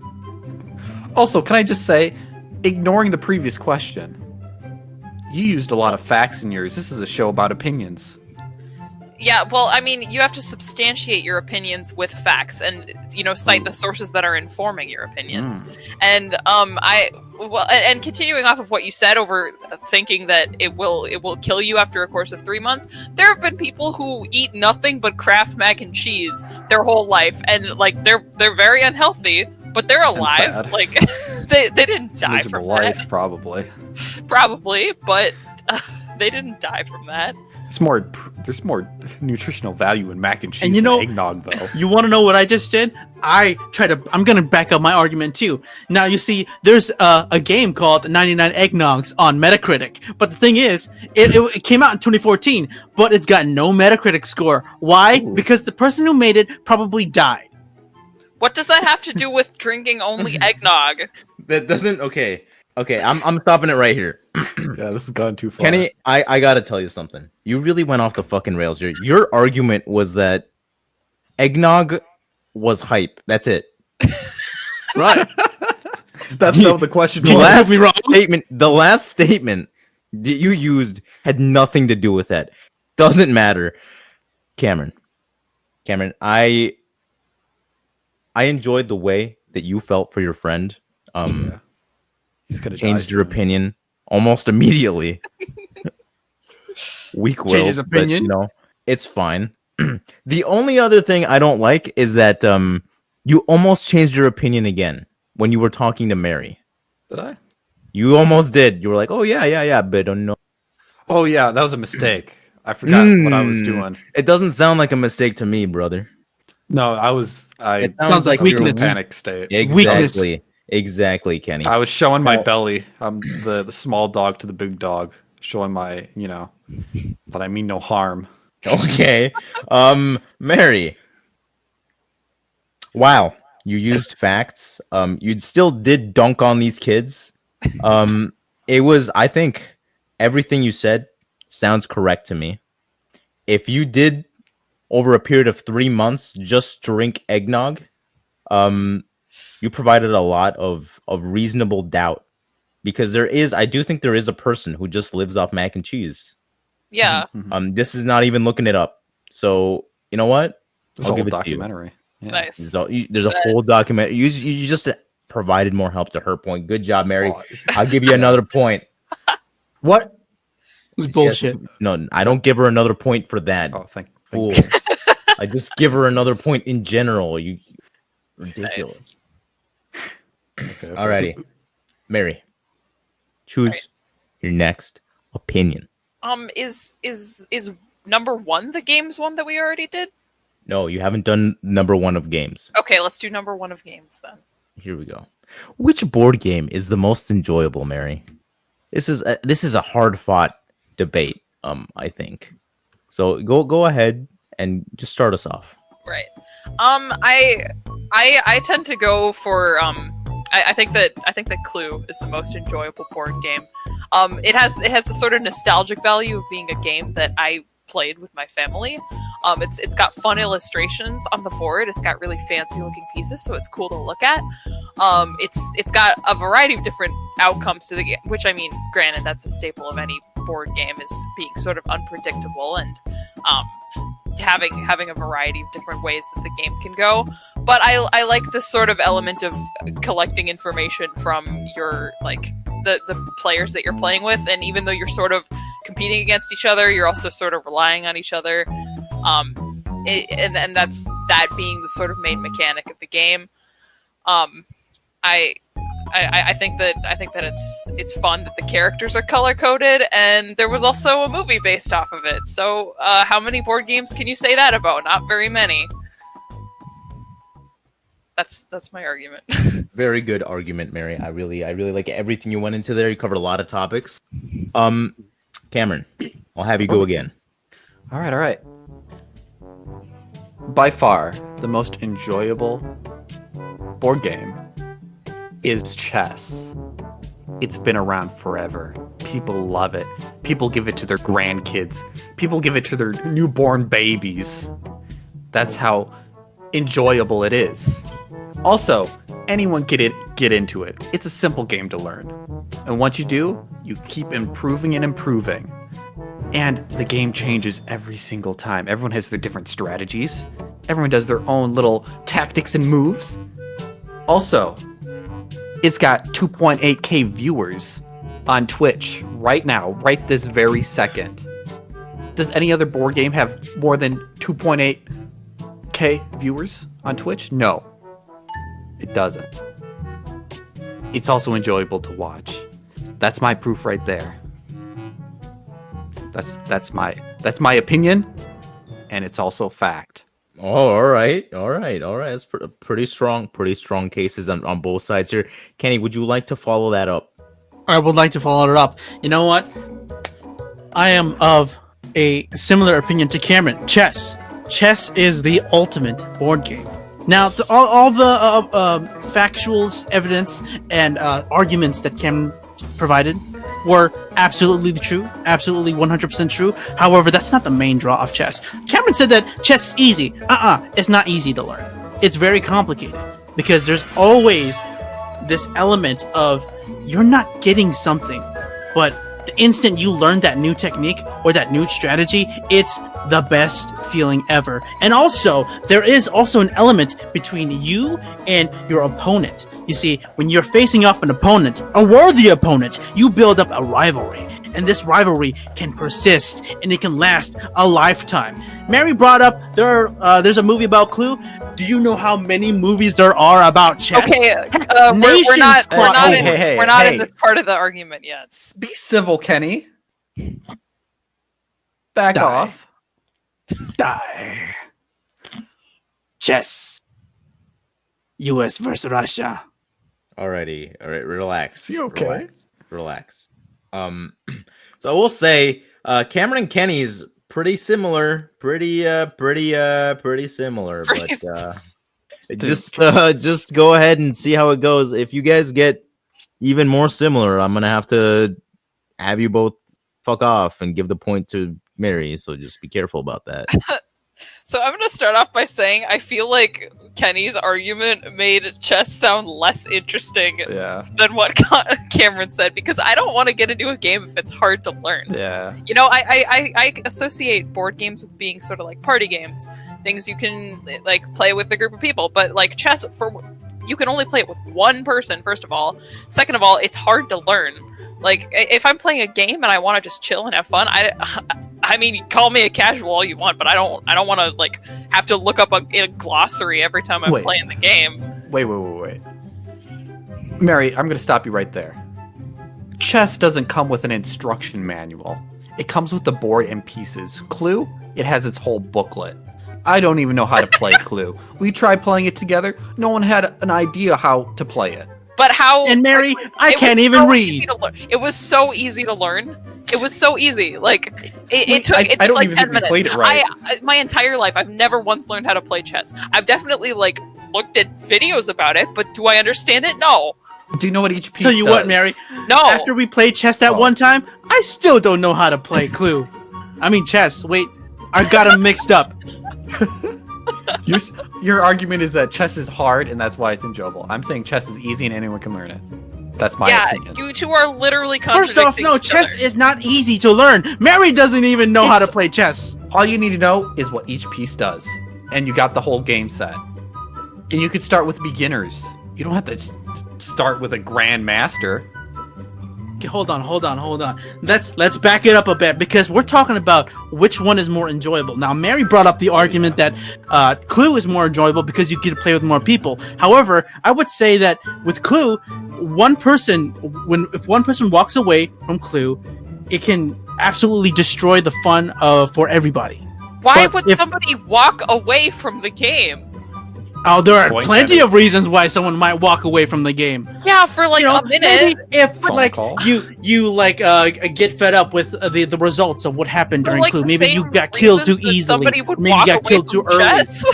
Also, can I just say, ignoring the previous question, you used a lot of facts in yours. This is a show about opinions. Yeah, well, I mean, you have to substantiate your opinions with facts, and cite the sources that are informing your opinions. And and continuing off of what you said over thinking that it will kill you after a course of 3 months, there have been people who eat nothing but Kraft mac and cheese their whole life, and like they're very unhealthy, but they're alive. sad. Like they didn't die Miserable from life, that, probably. probably, but they didn't die from that. There's more nutritional value in mac and cheese And you than know- eggnog, though. You want to know what I just did? I'm going to back up my argument too. Now, you see, there's a game called 99 Eggnogs on Metacritic. But the thing is, it came out in 2014, but it's got no Metacritic score. Why? Ooh. Because the person who made it probably died. What does that have to do with drinking only eggnog? That doesn't. Okay. I'm stopping it right here. Yeah, this has gone too far. Kenny, I gotta tell you something. You really went off the fucking rails. Your argument was that eggnog was hype. That's it. Right. That's not what the question The was. last statement that you used had nothing to do with that. Doesn't matter. Cameron, I enjoyed the way that you felt for your friend. Yeah. He's gonna Changed die your soon. opinion almost immediately. Weak will. Change his opinion? But, it's fine. The only other thing I don't like is that you almost changed your opinion again when you were talking to Mary. Did I? You almost did. You were like, "Oh yeah, but no." Oh yeah, that was a mistake. I forgot what I was doing. It doesn't sound like a mistake to me, brother. No, I It sounds like was in a weakness. panic state. Exactly, Kenny. I was showing my belly. I'm the small dog to the big dog, showing my, but I mean no harm. Okay. Mary. Wow. You used facts. You still did dunk on these kids. It was, I think, everything you said sounds correct to me. If you did over a period of 3 months just drink eggnog, you provided a lot of reasonable doubt, because I do think there is a person who just lives off mac and cheese. Yeah. This is not even looking it up. So you know what? There's I'll a whole give it to you. documentary. Yeah. Nice. There's a whole document. You just provided more help to her point. Good job, Mary. Oh, I'll give you another point. what? It was bullshit. No, I don't give her another point for that. Oh, thank Fool. you. I just give her another point in general. You ridiculous. Okay. Alrighty, Mary, choose your next opinion. Is number 1 the games one that we already did? No, you haven't done number 1 of games. Okay, let's do number 1 of games then. Here we go. Which board game is the most enjoyable, Mary? This is a hard fought debate. I think. So go ahead and just start us off. Right. I tend to go for I think that Clue is the most enjoyable board game. It has the sort of nostalgic value of being a game that I played with my family. It's got fun illustrations on the board. It's got really fancy looking pieces, so it's cool to look at. It's got a variety of different outcomes to the game, which, I mean, granted, that's a staple of any board game is being sort of unpredictable and having a variety of different ways that the game can go. But I like this sort of element of collecting information from your the players that you're playing with, and even though you're sort of competing against each other, you're also sort of relying on each other. And that's that being the sort of main mechanic of the game. I think that it's fun that the characters are color coded, and there was also a movie based off of it. So how many board games can you say that about? Not very many. That's my argument. Very good argument, Mary. I really like everything you went into there. You covered a lot of topics. Cameron, I'll have you go again. All right. By far, the most enjoyable board game is chess. It's been around forever. People love it. People give it to their grandkids. People give it to their newborn babies. That's how enjoyable it is. Also, anyone can get into it. It's a simple game to learn. And once you do, you keep improving and improving. And the game changes every single time. Everyone has their different strategies. Everyone does their own little tactics and moves. Also, it's got 2.8k viewers on Twitch right now, right this very second. Does any other board game have more than 2.8k viewers on Twitch? No, it doesn't. It's also enjoyable to watch. That's my proof right there. That's my opinion, and it's also fact. Oh, all right. That's pretty strong cases on both sides here. Kenny, would you like to follow that up? I would like to follow it up. You know what? I am of a similar opinion to Cameron. Chess is the ultimate board game. Now, all the factuals, evidence, and arguments that Cameron provided were absolutely true, absolutely 100% true. However, that's not the main draw of chess. Cameron said that chess is easy. It's not easy to learn. It's very complicated because there's always this element of you're not getting something, but the instant you learn that new technique or that new strategy, it's the best feeling ever. And also, there is also an element between you and your opponent. You see, when you're facing off an opponent, a worthy opponent, you build up a rivalry. And this rivalry can persist, and it can last a lifetime. Mary brought up there's a movie about Clue. Do you know how many movies there are about chess? Okay, we're not in this part of the argument yet. Be civil, Kenny. Back Die. off. Die. Chess. U.S. versus Russia. Alrighty, all right, relax. You okay? Relax. So I will say, Cameron and Kenny's pretty similar, pretty similar. But just go ahead and see how it goes. If you guys get even more similar, I'm gonna have you both fuck off and give the point to Mary. So just be careful about that. So I'm going to start off by saying I feel like Kenny's argument made chess sound less interesting than what Cameron said, because I don't want to get into a game if it's hard to learn. Yeah. You know, I associate board games with being sort of like party games, things you can like play with a group of people, but like chess, you can only play it with one person, first of all. Second of all, it's hard to learn. Like, if I'm playing a game and I want to just chill and have fun, I mean, call me a casual all you want, but I don't want to like have to look up in a glossary every time I'm playing the game. Wait. Mary, I'm going to stop you right there. Chess doesn't come with an instruction manual. It comes with the board and pieces. Clue, it has its whole booklet. I don't even know how to play Clue. We tried playing it together. No one had an idea how to play it. But how? And Mary, I can't even read. It was so easy to learn. It was so easy. Like it took I don't like even 10 think minutes. we played it right. My entire life, I've never once learned how to play chess. I've definitely like looked at videos about it, but do I understand it? No. Do you know what each piece Tell you does? what, Mary. No. After we played chess that one time, I still don't know how to play Clue. I mean chess. Wait, I got them mixed up. Your argument is that chess is hard and that's why it's enjoyable. I'm saying chess is easy and anyone can learn it. That's my Yeah, opinion. you two are literally First off, contradicting no, each chess other. is not easy to learn. Mary doesn't even know how to play chess. All you need to know is what each piece does, and you got the whole game set. And you could start with beginners. You don't have to start with a grandmaster. Okay, hold on. Let's back it up a bit because we're talking about which one is more enjoyable. Now, Mary brought up the argument that Clue is more enjoyable because you get to play with more people. However, I would say that with Clue, if one person walks away from Clue, it can absolutely destroy the fun for everybody. Why but would if- somebody walk away from the game? Oh, there are Point plenty at it. of reasons why someone might walk away from the game. Yeah, for like You know, a minute. maybe if Phone like call. you get fed up with the results of what happened For, during like, Clue. the Maybe same you got killed too reasons that easily. Somebody would Maybe you walk got away killed too from early. chess.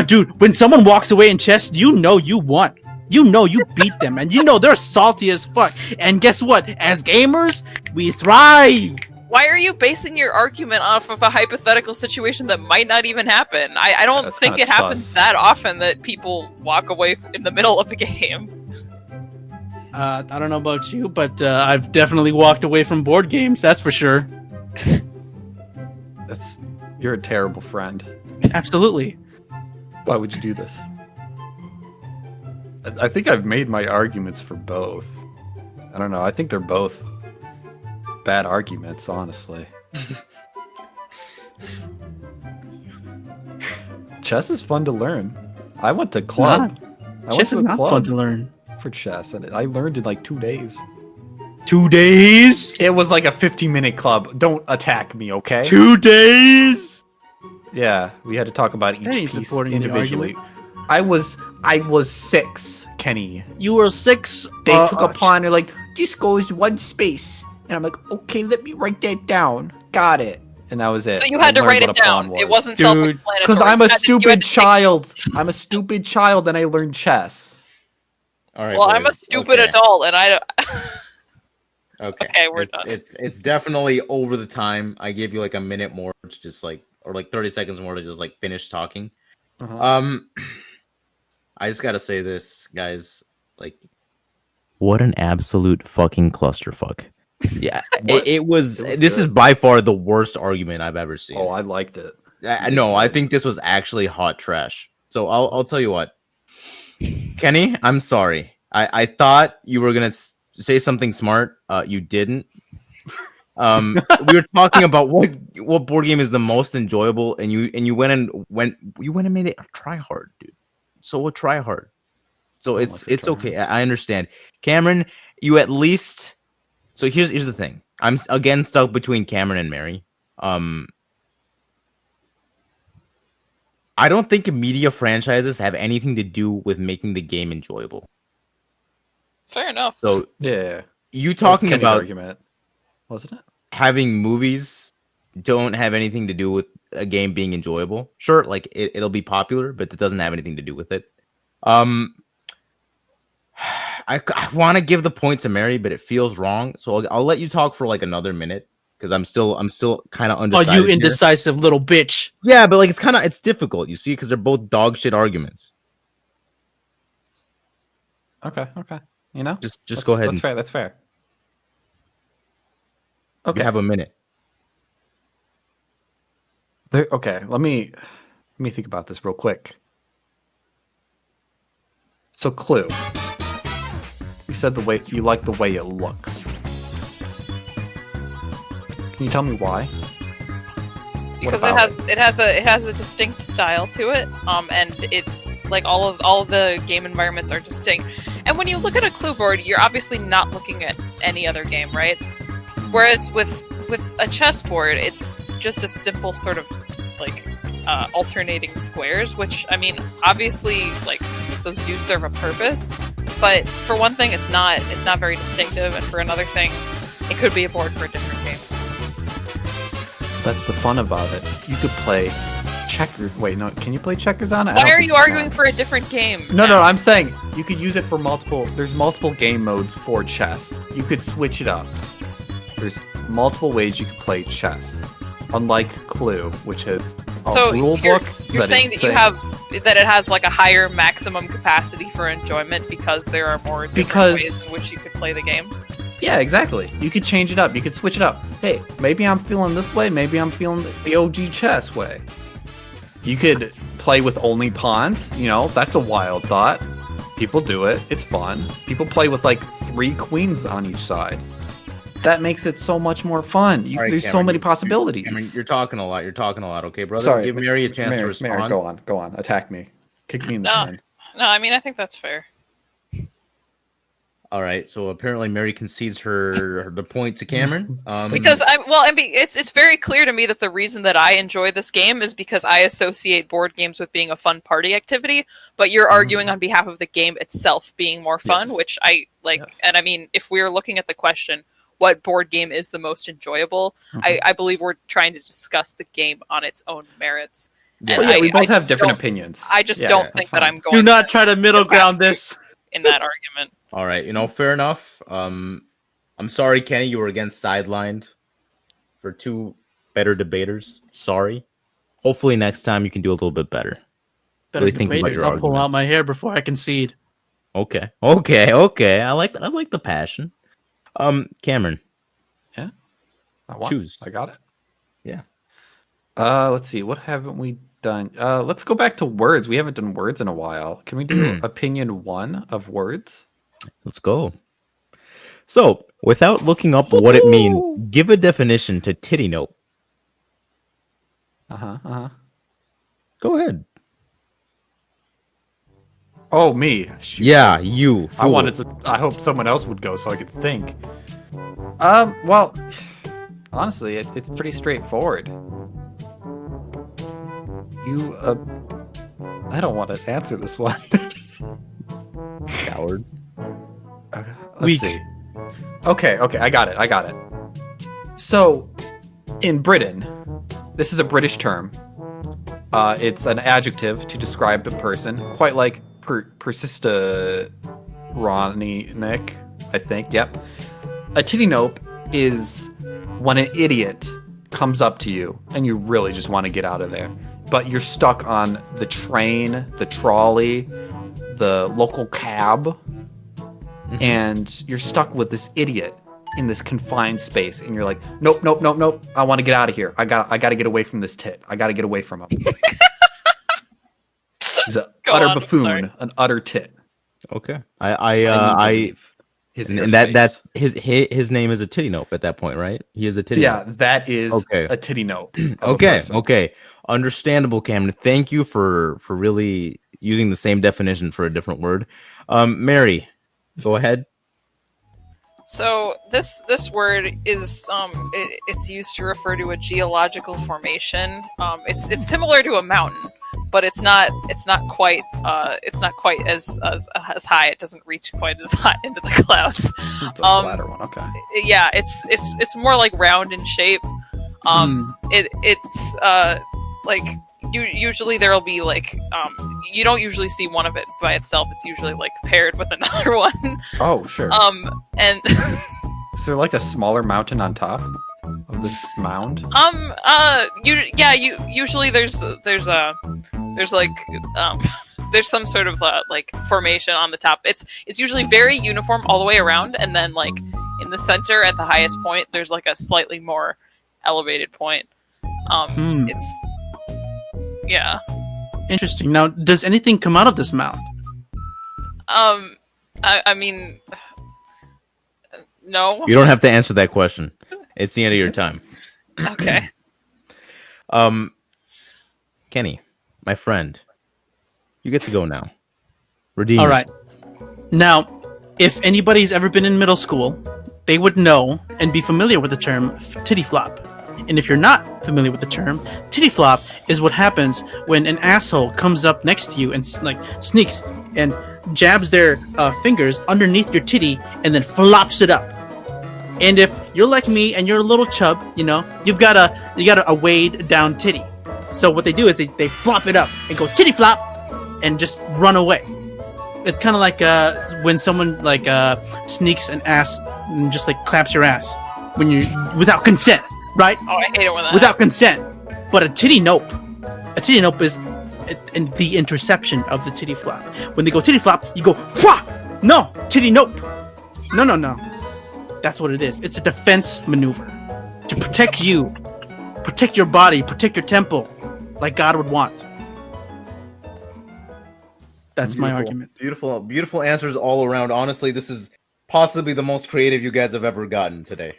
Dude, when someone walks away in chess, you know you won. You know you beat them, and you know they're salty as fuck. And guess what? As gamers, we thrive. Why are you basing your argument off of a hypothetical situation that might not even happen? I don't That's think kinda it happens sus. that often that people walk away in the middle of a game. I don't know about you, but I've definitely walked away from board games. That's for sure. You're a terrible friend. Absolutely. Why would you do this? I think I've made my arguments for both. I don't know. I think they're both bad arguments, honestly. Chess is fun to learn. I went to club. I went Chess to is a not club fun to learn. for chess, and I learned in like 2 days. 2 days. It was like a 15-minute club. Don't attack me, okay? 2 days. Yeah, we had to talk about each That ain't piece supporting the individually. I was 6, Kenny. You were 6. They took a pawn. They're like, this goes 1 space, and I'm like, okay, let me write that down. Got it. And that was it. So you I had to learned write what it a pawn down. was. It wasn't Dude, self-explanatory. Because I'm a You had to stupid take- child. I'm a stupid child, and I learned chess. All right. Well, I'm a boys. stupid Okay. adult, and I don't. Okay. Okay, we're done. It's definitely over the time. I gave you like a minute more to just like, or like 30 seconds more to just like finish talking. Uh-huh. I just gotta say this, guys. Like, what an absolute fucking clusterfuck. Yeah, What? it was. It was This is good. by far the worst argument I've ever seen. Oh, I liked it. No, I think this was actually hot trash. So I'll tell you what, Kenny, I'm sorry. I thought you were gonna say something smart. You didn't. We were talking about what board game is the most enjoyable, and you went and made it a try hard, dude. So a try hard. So I it's like a try okay. I understand, Cameron. You at least. So here's the thing. I'm again stuck between Cameron and Mary. I don't think media franchises have anything to do with making the game enjoyable. Fair enough. So Yeah. you That was talking Kenny's about argument, wasn't it? having movies don't have anything to do with a game being enjoyable. Sure, like it'll be popular, but it doesn't have anything to do with it. I want to give the point to Mary, but it feels wrong. So I'll let you talk for like another minute because I'm still kind of Oh, undecided. you here. indecisive little bitch. Yeah, but like it's difficult, you see, because they're both dog shit arguments. Okay. You know? Just go ahead. That's fair. That's fair. You Okay. have a minute. Okay. Let me think about this real quick. So Clue. You said the way you like the way it looks. Can you tell me why? Because What it has a distinct style to it, and it like all of the game environments are distinct. And when you look at a Clue board, you're obviously not looking at any other game, right? Whereas with a chessboard, it's just a simple sort of like alternating squares, which I mean, obviously, like those do serve a purpose. But for one thing, it's not very distinctive, and for another thing, it could be a board for a different game. That's the fun about it. You could play checkers. Wait, no. Can you play checkers on it? I Why don't are think you arguing can. for a different game? No. I'm saying you could use it for multiple. There's multiple game modes for chess. You could switch it up. There's multiple ways you could play chess. Unlike Clue, which has a So rule you're, book. you're that saying is that you have that it has like a higher maximum capacity for enjoyment because there are more different ways in which you could play the game. Yeah, exactly. You could change it up. You could switch it up. Hey, maybe I'm feeling this way. Maybe I'm feeling the OG chess way. You could play with only pawns. You know, that's a wild thought. People do it. It's fun. People play with like 3 queens on each side. That makes it so much more fun. Right, there's Cameron, so many possibilities. Cameron, you're talking a lot. You're talking a lot. Okay, brother. Sorry, Give Mary a chance to respond. Mary, go on. Attack me. Kick me in the shin. No, I mean I think that's fair. All right. So apparently Mary concedes the point to Cameron. Because it's very clear to me that the reason that I enjoy this game is because I associate board games with being a fun party activity, but you're arguing on behalf of the game itself being more fun, Yes. which I like. Yes. And I mean, if we're looking at the question, what board game is the most enjoyable? I believe we're trying to discuss the game on its own merits. Yeah. And Well, we both have different don't- opinions. I just Yeah, don't that's think that fine. I'm going Do not to try to middle ground capacity this. in that argument. All right. Fair enough. I'm sorry, Kenny. You were again sidelined for 2 better debaters. Sorry. Hopefully next time you can do a little bit better. Better Really think about debaters. your I'll pull out arguments. my hair before I concede. Okay. I like the passion. Cameron. Choose. I got it. Yeah. Let's see. What haven't we done? Let's go back to words. We haven't done words in a while. Can we do opinion 1 of words? Let's go. So, without looking up what it means, give a definition to TITTYNOPE. Go ahead. Oh, me. Shoot. Yeah, you. I fool. wanted to. I hope someone else would go so I could think. Well, honestly, it's pretty straightforward. I don't want to answer this one. Coward. Let's Weak. see. Okay, I got it. So, in Britain, this is a British term. It's an adjective to describe a person, quite like persisteronic, I think. Yep. A TITTYNOPE is when an idiot comes up to you and you really just want to get out of there, but you're stuck on the train, the trolley, the local cab, and you're stuck with this idiot in this confined space, and you're like, nope, I want to get out of here. I got to get away from this tit. I got to get away from him. He's an Go utter on, I'm buffoon, sorry. an utter tit. Okay. I need to leave his and airspace. that's his name is a TITTYNOPE at that point, right? He is a TITTYNOPE. Yeah, that is Okay. a TITTYNOPE. of a Okay. person. Okay. Understandable, Cameron. Thank you for really using the same definition for a different word. Mary, go ahead. So this word is it's used to refer to a geological formation. It's similar to a mountain, but it's not quite as high. It doesn't reach quite as high into the clouds. It's a flatter one. Okay. Yeah, it's more like round in shape. It's like usually there'll be like you don't usually see one of it by itself. It's usually like paired with another one. Oh, sure. And Is there like a smaller mountain on top of this mound? usually there's like there's some sort of like formation on the top. It's usually very uniform all the way around, and then like in the center at the highest point there's like a slightly more elevated point. It's yeah. Interesting. Now, does anything come out of this mount? I mean, no. You don't have to answer that question. It's the end of your time. Okay. Kenny, my friend, you get to go now. Redeem. All right. Now, if anybody's ever been in middle school, they would know and be familiar with the term titty flop. And if you're not familiar with the term, titty flop is what happens when an asshole comes up next to you and like sneaks and jabs their fingers underneath your titty and then flops it up. And if you're like me and you're a little chub, you know, you got a weighed down titty. So what they do is they flop it up and go titty flop and just run away. It's kind of like when someone like sneaks an ass and just like claps your ass when you without consent, right? Oh, I hate it when that Without consent. But a TITTYNOPE is and the interception of the titty flap. When they go titty flap, you go wha. No, titty nope. No. That's what it is. It's a defense maneuver to protect you, protect your body, protect your temple, like God would want. That's my argument. Beautiful answers all around. Honestly, this is possibly the most creative you guys have ever gotten today.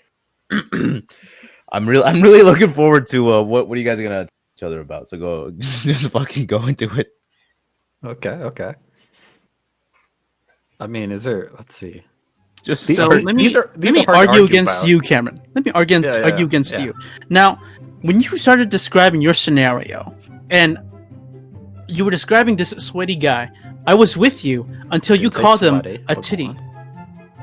I'm really looking forward to what are you guys gonna tell each other about? So go just fucking go into it. Okay. I mean, is there? Let's see. Just so let me argue against you, Cameron. Let me argue against you. Now, when you started describing your scenario, and you were describing this sweaty guy, I was with you until you called him a titty,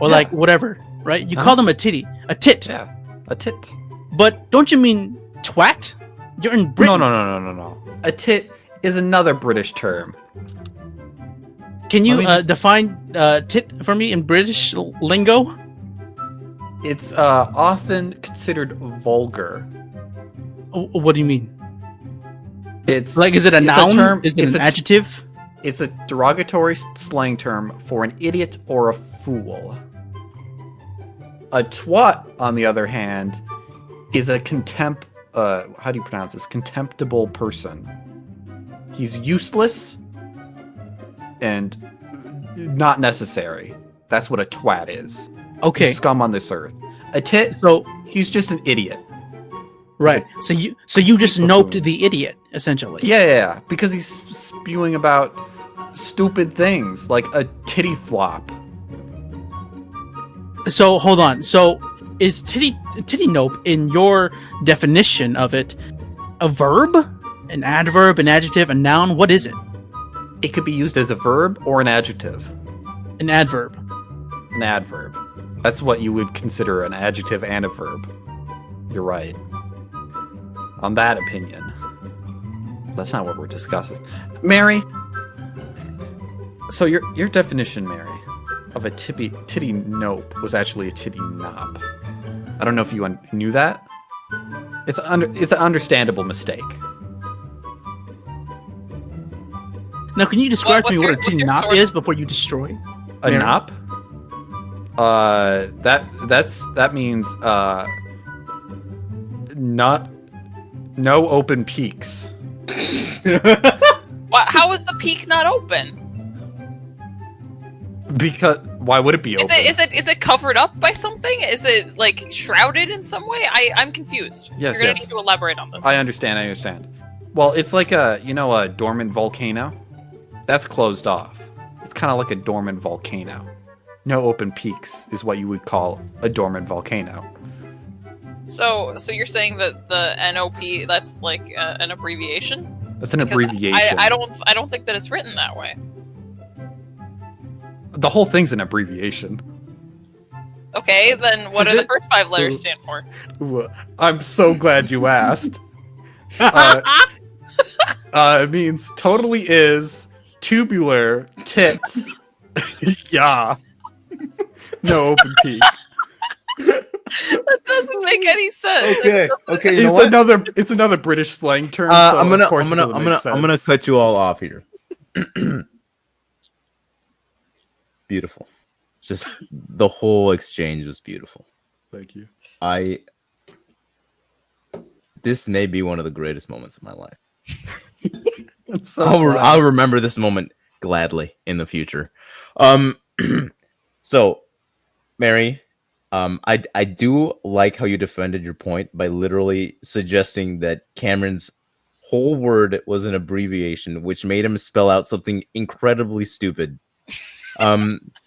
or like whatever, right? You called him a titty, a tit. Yeah, a tit. But don't you mean twat? You're in Britain. No. A tit is another British term. Can you define tit for me in British lingo? It's often considered vulgar. What do you mean? It's like, is it a noun? Is it an adjective? It's a derogatory slang term for an idiot or a fool. A twat, on the other hand, is a how do you pronounce this? Contemptible person. He's useless and not necessary. That's what a twat is. Okay. He's scum on this earth. A tit, so he's just an idiot. Right. So you just noped the idiot, essentially. Yeah. Because he's spewing about stupid things like a titty flop. So hold on. So is titty nope in your definition of it a verb, an adverb, an adjective, a noun? What is it? It could be used as a verb or an adjective. An adverb. An adverb. That's what you would consider an adjective and a verb. You're right. On that opinion. That's not what we're discussing. Mary. So your definition, Mary, of a titty nope was actually a titty nop. I don't know if you knew that. It's an understandable mistake. Now, can you describe to me what a titty nop is before you destroy? A nop? That means no open peaks. How is the peak not open? Because why would it be open? Is it covered up by something? Is it like shrouded in some way? I'm confused. Yes, You're gonna need to elaborate on this. I understand. Well, it's like a dormant volcano. That's closed off. It's kind of like a dormant volcano. No open peaks is what you would call a dormant volcano. So you're saying that the NOP, that's like an abbreviation? That's an abbreviation. I don't think that it's written that way. The whole thing's an abbreviation. Okay, then what do the first 5 letters stand for? I'm so glad you asked. It means totally is tubular tit. Yeah. No open peak. That doesn't make any sense. Okay. You know it's another British slang term. I'm gonna cut you all off here. Beautiful. Just the whole exchange was beautiful. Thank you. This may be one of the greatest moments of my life. I'll remember this moment gladly in the future. So, Mary, I do like how you defended your point by literally suggesting that Cameron's whole word was an abbreviation, which made him spell out something incredibly stupid.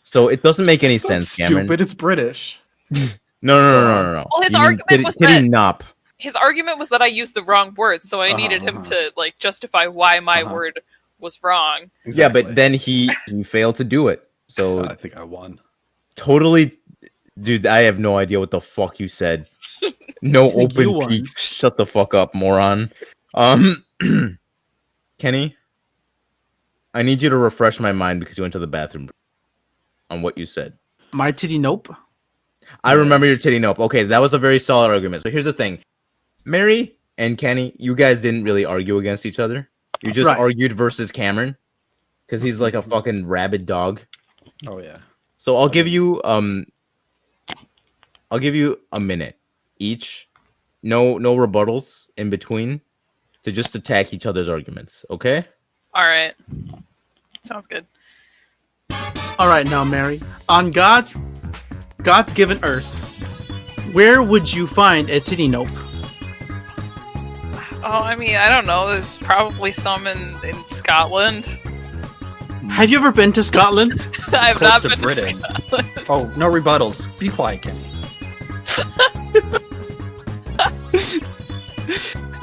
So it doesn't make any sense, Cameron. Stupid, it's British. No. Well, his argument was that nop. His argument was that I used the wrong word, so I needed him to like justify why my word was wrong. Exactly. Yeah, but then he failed to do it. So I think I won. Totally, dude. I have no idea what the fuck you said. No open peaks. Shut the fuck up, moron. Kenny, I need you to refresh my mind because you went to the bathroom on what you said. My titty nope. I remember your titty nope. Okay, that was a very solid argument. So here's the thing. Mary and Kenny, you guys didn't really argue against each other. You just Right. argued versus Cameron because he's like a fucking rabid dog. Oh yeah. So I'll give you a minute each. No rebuttals in between to just attack each other's arguments, okay? All right. Sounds good. All right, now, Mary. On God's given Earth, where would you find a TITTYNOPE? Oh, I mean, I don't know. There's probably some in Scotland. Have you ever been to Scotland? I've Close not to been Britain. to Scotland. Oh, no rebuttals. Be quiet, Kenny.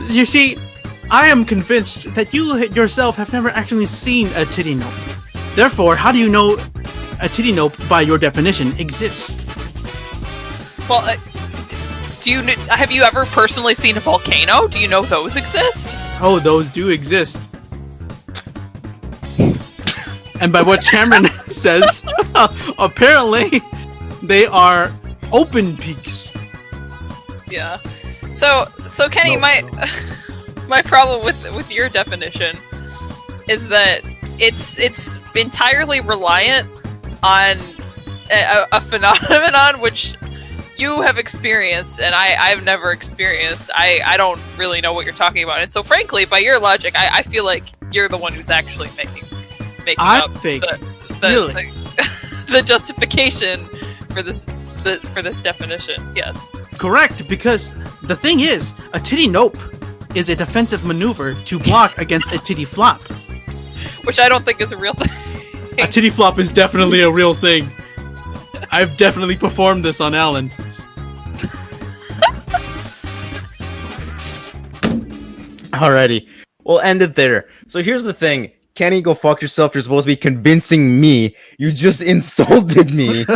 You see, I am convinced that you yourself have never actually seen a TITTYNOPE. Therefore, how do you know a TITTYNOPE, by your definition, exists? Well, have you ever personally seen a volcano? Do you know those exist? Oh, those do exist. And by what Cameron says, apparently they are open peaks. Yeah. So Kenny, my problem with your definition is that it's entirely reliant on a phenomenon which you have experienced and I've never experienced. I don't really know what you're talking about. And so frankly, by your logic, I feel like you're the one who's actually making up the justification for this definition. Yes. Correct, because the thing is, a TITTYNOPE is a defensive maneuver to block against a titty flop. Which I don't think is a real thing. A titty flop is definitely a real thing. I've definitely performed this on Alan. Alrighty, we'll end it there. So here's the thing. Kenny, go fuck yourself. You're supposed to be convincing me. You just insulted me.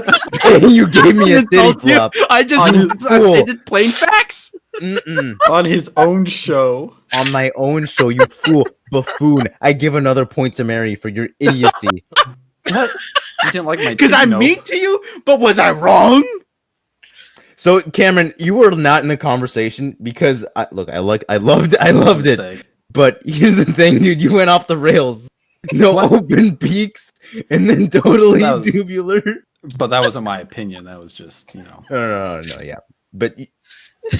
You gave me a titty flop. I stated plain facts. On his own show. On my own show, you fool. Buffoon. I give another point to Mary for your idiocy. What? You didn't like my Because I'm TITTYNOPE? mean to you? But was I wrong? So, Cameron, you were not in the conversation because I loved it. Mistake. But here's the thing, dude. You went off the rails. No open peaks, and then totally That was- tubular. But that wasn't my opinion. That was just, No, yeah. But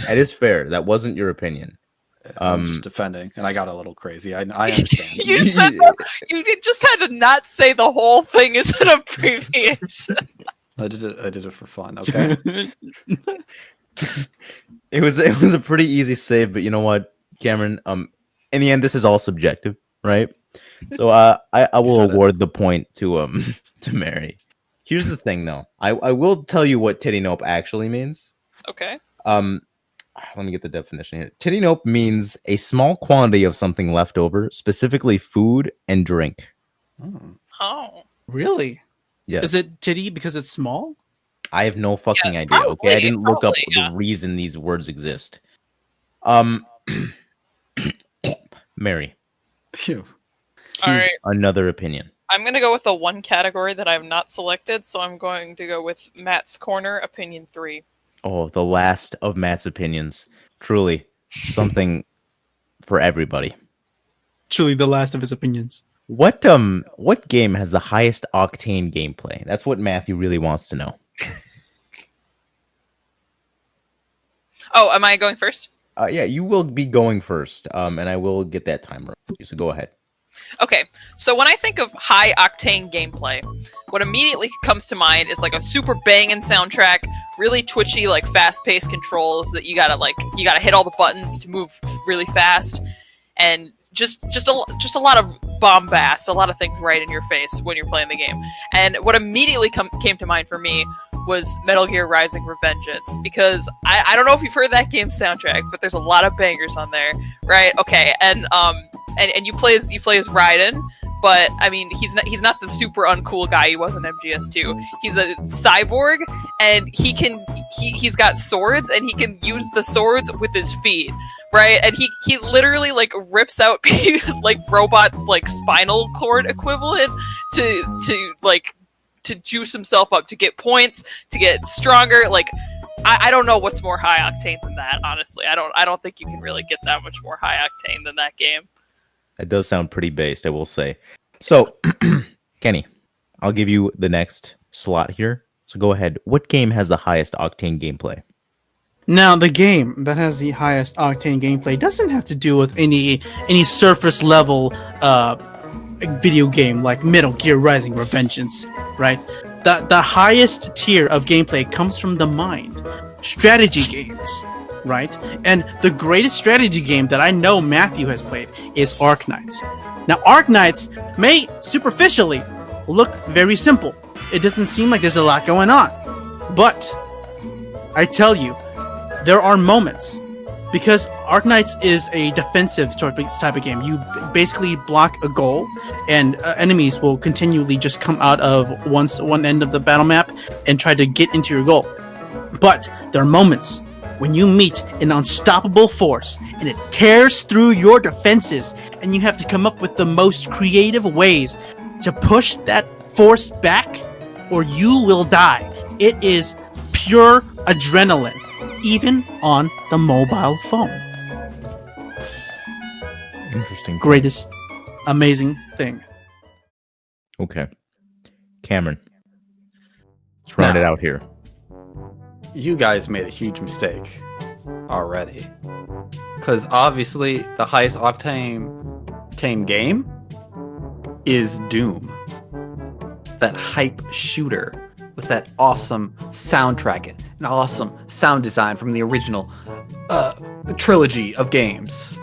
that is fair. That wasn't your opinion. I'm just defending, and I got a little crazy. I understand. You said you just had to not say the whole thing as an abbreviation. I did it for fun. Okay. It was a pretty easy save, but you know what, Cameron? In the end, this is all subjective, right? So I will award the point to Mary. Here's the thing, though. I will tell you what TITTYNOPE actually means. Okay. Let me get the definition here. TITTYNOPE means a small quantity of something left over, specifically food and drink. Oh. Really? Yes. Is it titty because it's small? I have no fucking idea. probably, Okay, I didn't look up yeah. the reason these words exist. Mary, Phew. All right. another opinion. I'm going to go with the one category that I've not selected, so I'm going to go with Matt's Corner, opinion 3. Oh, the last of Matt's opinions. Truly, something for everybody. Truly the last of his opinions. What game has the highest octane gameplay? That's what Matthew really wants to know. Oh, am I going first? Yeah, you will be going first, and I will get that timer. So go ahead. Okay, so when I think of high octane gameplay, what immediately comes to mind is like a super banging soundtrack, really twitchy, like fast-paced controls that you gotta hit all the buttons to move really fast, and just a lot of bombast, a lot of things right in your face when you're playing the game. And what immediately came to mind for me was Metal Gear Rising: Revengeance, because I don't know if you've heard that game's soundtrack, but there's a lot of bangers on there, right? Okay, and you play as Raiden, but I mean he's not the super uncool guy he was in MGS2. He's a cyborg, and he's got swords, and he can use the swords with his feet, right? And he literally like rips out like robots like spinal cord equivalent to juice himself up, to get points, to get stronger. Like I don't know what's more high octane than that, honestly. I don't think you can really get that much more high octane than that game. That does sound pretty based, I will say. So, Kenny, I'll give you the next slot here. So go ahead. What game has the highest octane gameplay? Now, the game that has the highest octane gameplay doesn't have to do with any surface level video game like Metal Gear Rising or Vengeance, right? The highest tier of gameplay comes from the mind. Strategy games, right? And the greatest strategy game that I know Matthew has played is Arknights. Now, Arknights may superficially look very simple. It doesn't seem like there's a lot going on. But I tell you, there are moments. Because Arknights is a defensive type of game. You basically block a goal, and enemies will continually just come out of one end of the battle map and try to get into your goal. But there are moments when you meet an unstoppable force, and it tears through your defenses, and you have to come up with the most creative ways to push that force back, or you will die. It is pure adrenaline. Even on the mobile phone. Interesting. Greatest, amazing thing. Okay. Cameron. Let's round it out here. You guys made a huge mistake already. Because obviously the highest octane game is Doom. That hype shooter with that awesome soundtrack, an awesome sound design from the original trilogy of games.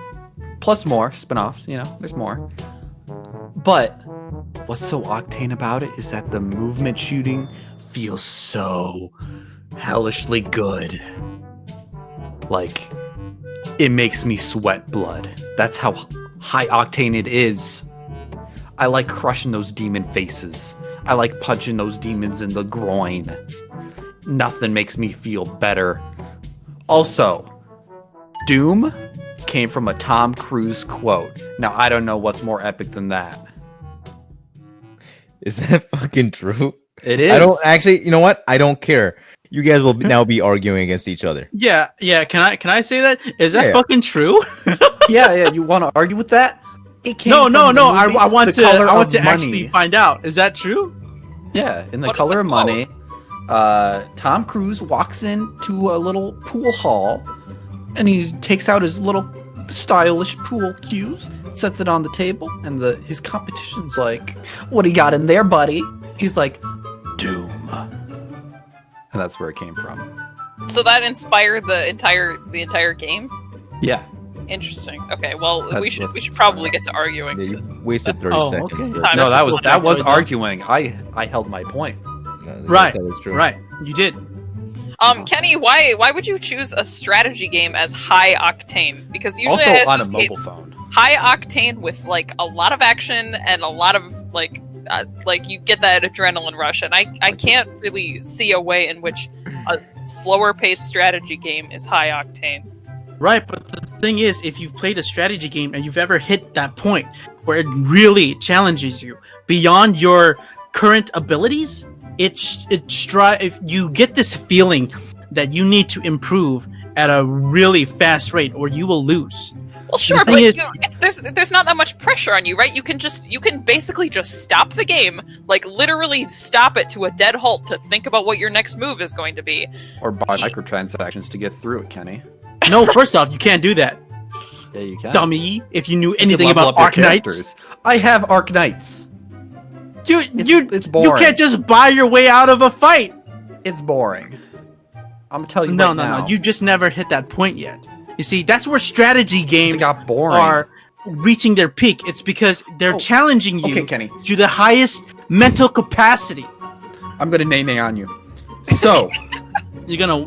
Plus more spin-offs, there's more. But what's so octane about it is that the movement shooting feels so hellishly good. Like, it makes me sweat blood. That's how high octane it is. I like crushing those demon faces. I like punching those demons in the groin. Nothing makes me feel better. Also, Doom came from a Tom Cruise quote. Now, I don't know what's more epic than that. Is that fucking true? It is. I don't actually, you know what? I don't care. You guys will now be arguing against each other. Yeah. Can I say that? Is that fucking true? Yeah. You want to argue with that? It came No. from the movie I want The Color of to Money. actually find out. Is that true? Yeah, in The What is Color the of Money, Tom Cruise walks into a little pool hall, and he takes out his little stylish pool cues, sets it on the table, and his competition's like, "What do you got in there, buddy?" He's like, "Doom," and that's where it came from. So that inspired the entire game? Yeah. Interesting. Okay, well, we That's should probably get to arguing. Yeah, you 'cause wasted 30 Oh, seconds. okay. Time No, is that was important. arguing. I held my point. Right. It's true. Right. You did. Kenny, why would you choose a strategy game as high octane? Because usually Also I on a associate mobile phone. high octane with like a lot of action and a lot of like you get that adrenaline rush, and I can't really see a way in which a slower paced strategy game is high octane. Right, but the thing is, if you've played a strategy game and you've ever hit that point where it really challenges you beyond your current abilities, if you get this feeling that you need to improve at a really fast rate, or you will lose. Well, sure, thing but is- there's not that much pressure on you, right? You can basically just stop the game, like literally stop it to a dead halt to think about what your next move is going to be. Or buy microtransactions to get through it, Kenny. No, first off, you can't do that, Yeah, you can. dummy. If you knew You can anything level about up your Arknights, characters. I have Arknights. It's you boring. can't just buy your way out of a fight. It's boring. I'm gonna tell you No, now. you just never hit that point yet. You see, that's where strategy games It got boring. are reaching their peak. It's because they're challenging you Okay, Kenny. to the highest mental capacity. I'm gonna nay on you. So You're gonna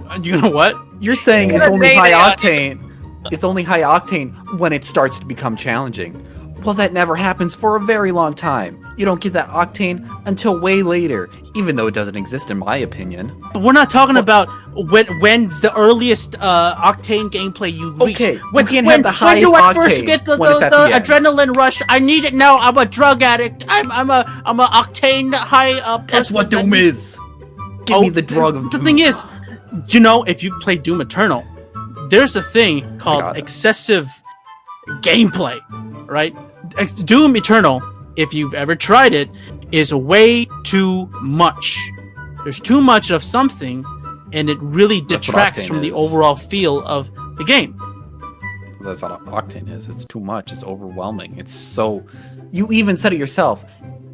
what? you're saying I'm it's gonna only nay high on you. octane. It's only high octane when it starts to become challenging. Well, that never happens for a very long time. You don't get that octane until way later, even though it doesn't exist in my opinion. But we're not talking about when's the earliest octane gameplay you reach. Okay, you can have the when highest do I first octane get the when it's at the end. adrenaline rush? I need it now. I'm a drug addict. I'm a octane high That's person what that Doom needs- is. Give me the drug of The Doom. thing is, if you've played Doom Eternal, there's a thing called got it. excessive gameplay, right? Doom Eternal, if you've ever tried it, is way too much. There's too much of something, and it really That's what detracts Octane from the is. overall feel of the game. That's what Octane is. It's too much. It's overwhelming. It's so. You even said it yourself.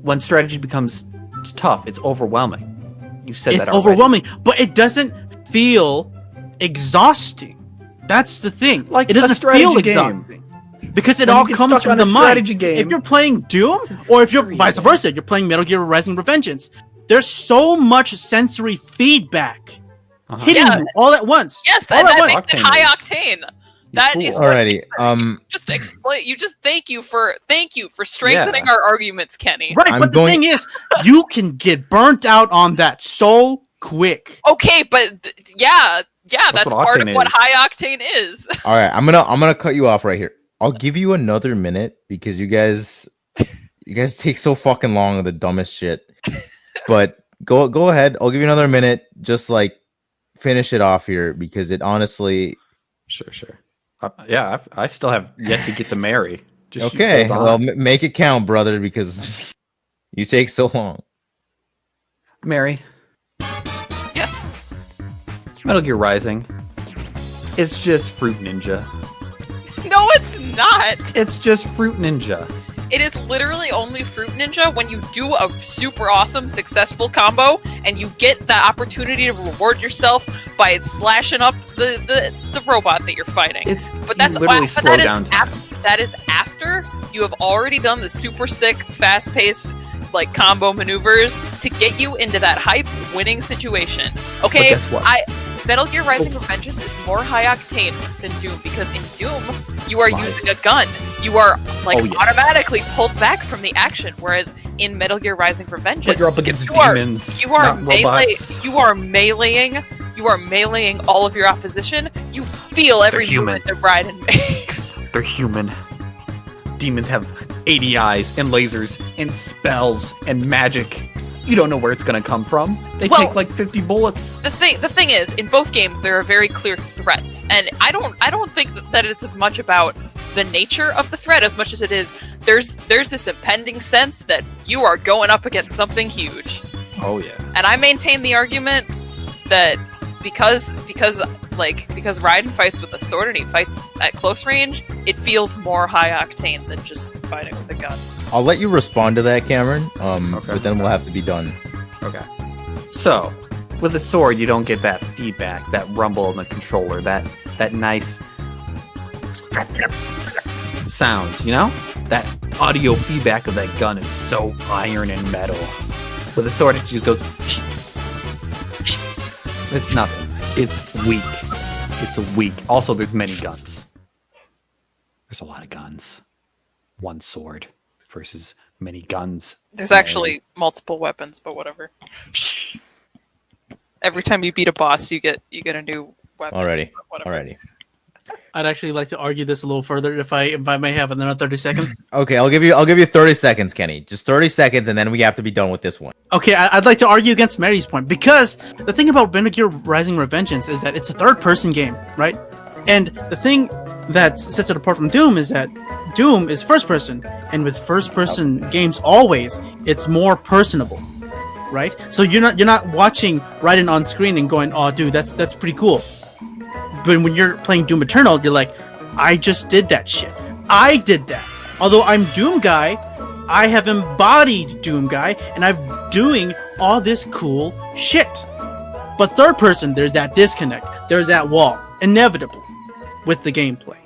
When strategy becomes tough, it's overwhelming. You said It's that already. overwhelming, but it doesn't feel exhausting. That's the thing. Like it a doesn't strategy feel game. exhausting because it When all you get comes stuck from on the a mind. strategy game, If you're playing Doom, it's or if you're vice infuriating. versa, you're playing Metal Gear Rising Revengeance. There's so much sensory feedback hitting Yeah. you all at once. Yes, all and at that once. makes it Octane high is. octane. That fool. is what Alrighty. just explain. You just thank you for strengthening Yeah. our arguments, Kenny. Right, I'm but the going- thing is, you can get burnt out on that so quick. Okay, but that's what part of octane what is. high octane is. All right, I'm gonna cut you off right here. I'll give you another minute because you guys take so fucking long on the dumbest shit. But go ahead. I'll give you another minute. Just like finish it off here because it honestly. Sure. Yeah, I still have yet to get to Mary. Just you Okay, hold well, on. make it count, brother, because you take so long. Mary, Yes. Metal Gear Rising. It's just Fruit Ninja. No, it's not. It's just Fruit Ninja. It is literally only Fruit Ninja when you do a super awesome, successful combo, and you get the opportunity to reward yourself by slashing up the robot that you're fighting. It's But that's literally but slow that is down time. that is after you have already done the super sick, fast-paced like combo maneuvers to get you into that hype winning situation. Okay, guess what? Metal Gear Rising Revengeance is more high octane than Doom because in Doom you are Lies. using a gun. You are like Oh, yeah. automatically pulled back from the action, whereas in Metal Gear Rising Revengeance But you're up against you are- demons, you are not melee. robots. You are meleeing all of your opposition. You feel every human. movement that Raiden makes. They're human. Demons have 80 eyes and lasers and spells and magic. You don't know where it's gonna come from. They Well- take like 50 bullets. The thing is, in both games there are very clear threats, and I don't think that it's as much about the nature of the threat as much as it is there's this impending sense that you are going up against something huge. Oh yeah. And I maintain the argument that because Raiden fights with a sword and he fights at close range, it feels more high octane than just fighting with a gun. I'll let you respond to that, Cameron. Okay. But then we'll have to be done. Okay. So, with a sword, you don't get that feedback, that rumble in the controller, that nice sound, you know? That audio feedback of that gun is so iron and metal. With a sword, it just goes. It's nothing. It's weak. It's weak. Also, there's many guns. There's a lot of guns. One sword versus many guns. There's actually multiple weapons, but whatever. Every time you beat a boss, you get a new weapon. Alrighty. but whatever. Alrighty. I'd actually like to argue this a little further if I may have another 30 seconds. Okay, I'll give you 30 seconds, Kenny. Just 30 seconds, and then we have to be done with this one. Okay, I'd like to argue against Mary's point because the thing about Metal Gear Rising Revengeance is that it's a third-person game, right? And the thing that sets it apart from Doom is that Doom is first-person, and with first-person games, always it's more personable, right? So you're not watching Raiden on screen and going, "Oh, dude, that's pretty cool." But when you're playing Doom Eternal, you're like, "I just did that shit. I did that." Although I'm Doom Guy, I have embodied Doom Guy, and I'm doing all this cool shit. But third person, there's that disconnect. There's that wall, inevitably, with the gameplay.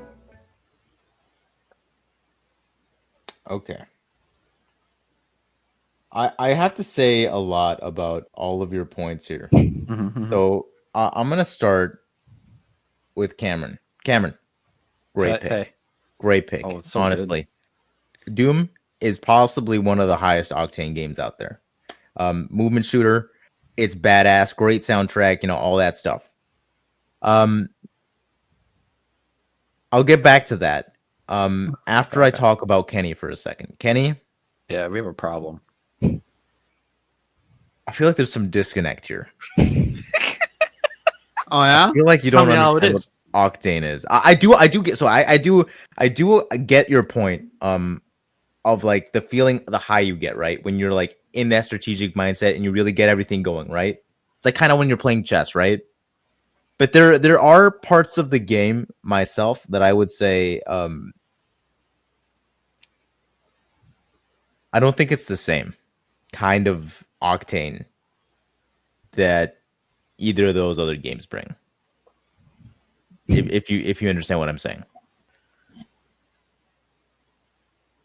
Okay. I have to say a lot about all of your points here. So I'm gonna start with Cameron. Cameron, great pick. Hey. Great pick. Oh, it's so honestly, Doom is possibly one of the highest octane games out there. Movement shooter, it's badass, great soundtrack, all that stuff. I'll get back to that after I talk about Kenny for a second. Kenny, Yeah, we have a problem. I feel like there's some disconnect here. Oh yeah? I feel like you Tell don't me how it understand is. what octane is. I do get so I do get your point. like the feeling, the high you get, right? When you're like in that strategic mindset and you really get everything going, right? It's like kind of when you're playing chess, right? But there are parts of the game myself that I would say I don't think it's the same kind of octane that either of those other games bring. If you understand what I'm saying.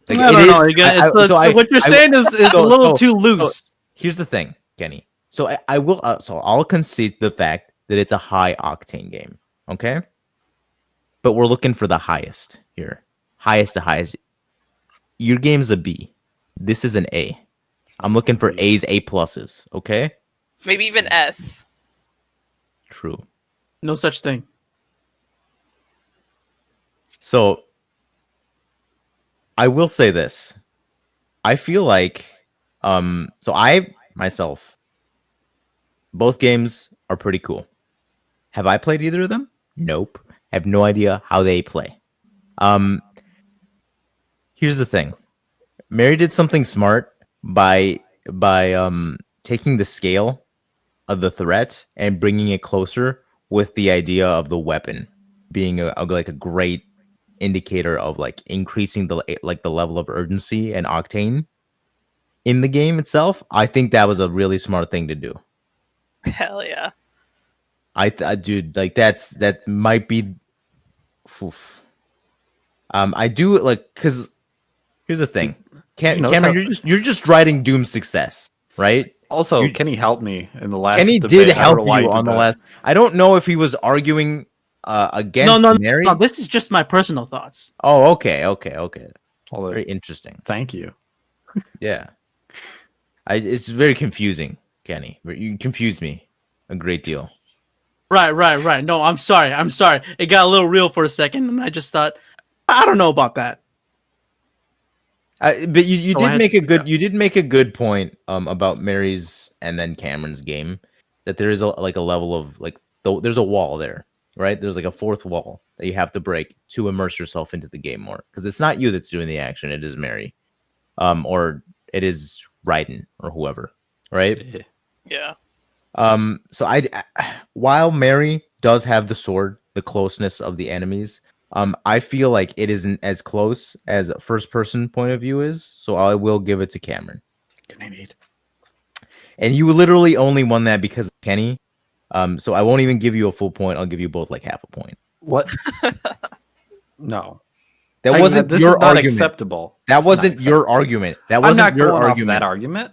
Like, I don't know. So what you're saying is a little too loose. So here's the thing, Kenny. So I will. So I'll concede the fact that it's a high octane game. Okay, but we're looking for the highest here. Highest to highest. Your game's a B. This is an A. I'm looking for A's, A pluses. Okay. Maybe even S. True. No such thing. So I will say this. I feel like so I myself, both games are pretty cool. Have I played either of them? Nope. I have no idea how they play. Here's the thing. Mary did something smart by taking the scale of the threat and bringing it closer with the idea of the weapon being like a great indicator of like increasing the level of urgency and octane in the game itself. I think that was a really smart thing to do. Hell yeah. I dude, like that might be oof. I do like, because here's the thing. Cameron, you're just writing Doom's success, right? Also, Kenny helped me in the last Kenny debate. did help you on the last. I don't know if he was arguing against Mary. No, this is just my personal thoughts. Oh, okay. Very interesting. Thank you. Yeah. It's very confusing, Kenny. You confused me a great deal. Right. No, I'm sorry. It got a little real for a second, and I just thought, I don't know about that. But you did make a good point about Mary's and then Cameron's game, that there is a level of like there's a wall there, right? There's like a fourth wall that you have to break to immerse yourself into the game more, because it's not you that's doing the action, it is Mary, or it is Raiden or whoever, right? Yeah. So while Mary does have the sword, the closeness of the enemies, I feel like it isn't as close as a first person point of view is, so I will give it to Cameron. And you literally only won that because of Kenny. So I won't even give you a full point. I'll give you both like half a point. What? No. That wasn't this your is not argument. acceptable. That wasn't your argument. That wasn't I'm not your going argument. off that argument.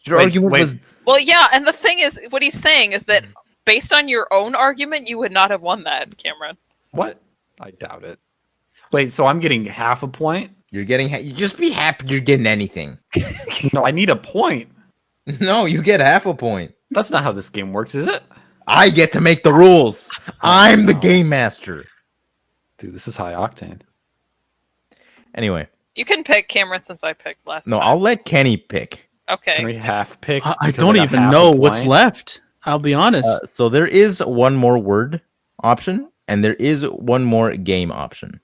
Your argument was Well, yeah, and the thing is, what he's saying is that based on your own argument, you would not have won that, Cameron. What? I doubt it. Wait, so I'm getting half a point? you're getting. You just be happy you're getting anything. No, I need a point. No, you get half a point. That's not how this game works, is it? I get to make the rules. I'm the game master. Dude, this is high octane. Anyway. You can pick Cameron since I picked last time. No, I'll let Kenny pick. Okay. Can we half pick? I don't even know what's left. I'll be honest. So there is one more word option, and there is one more game option.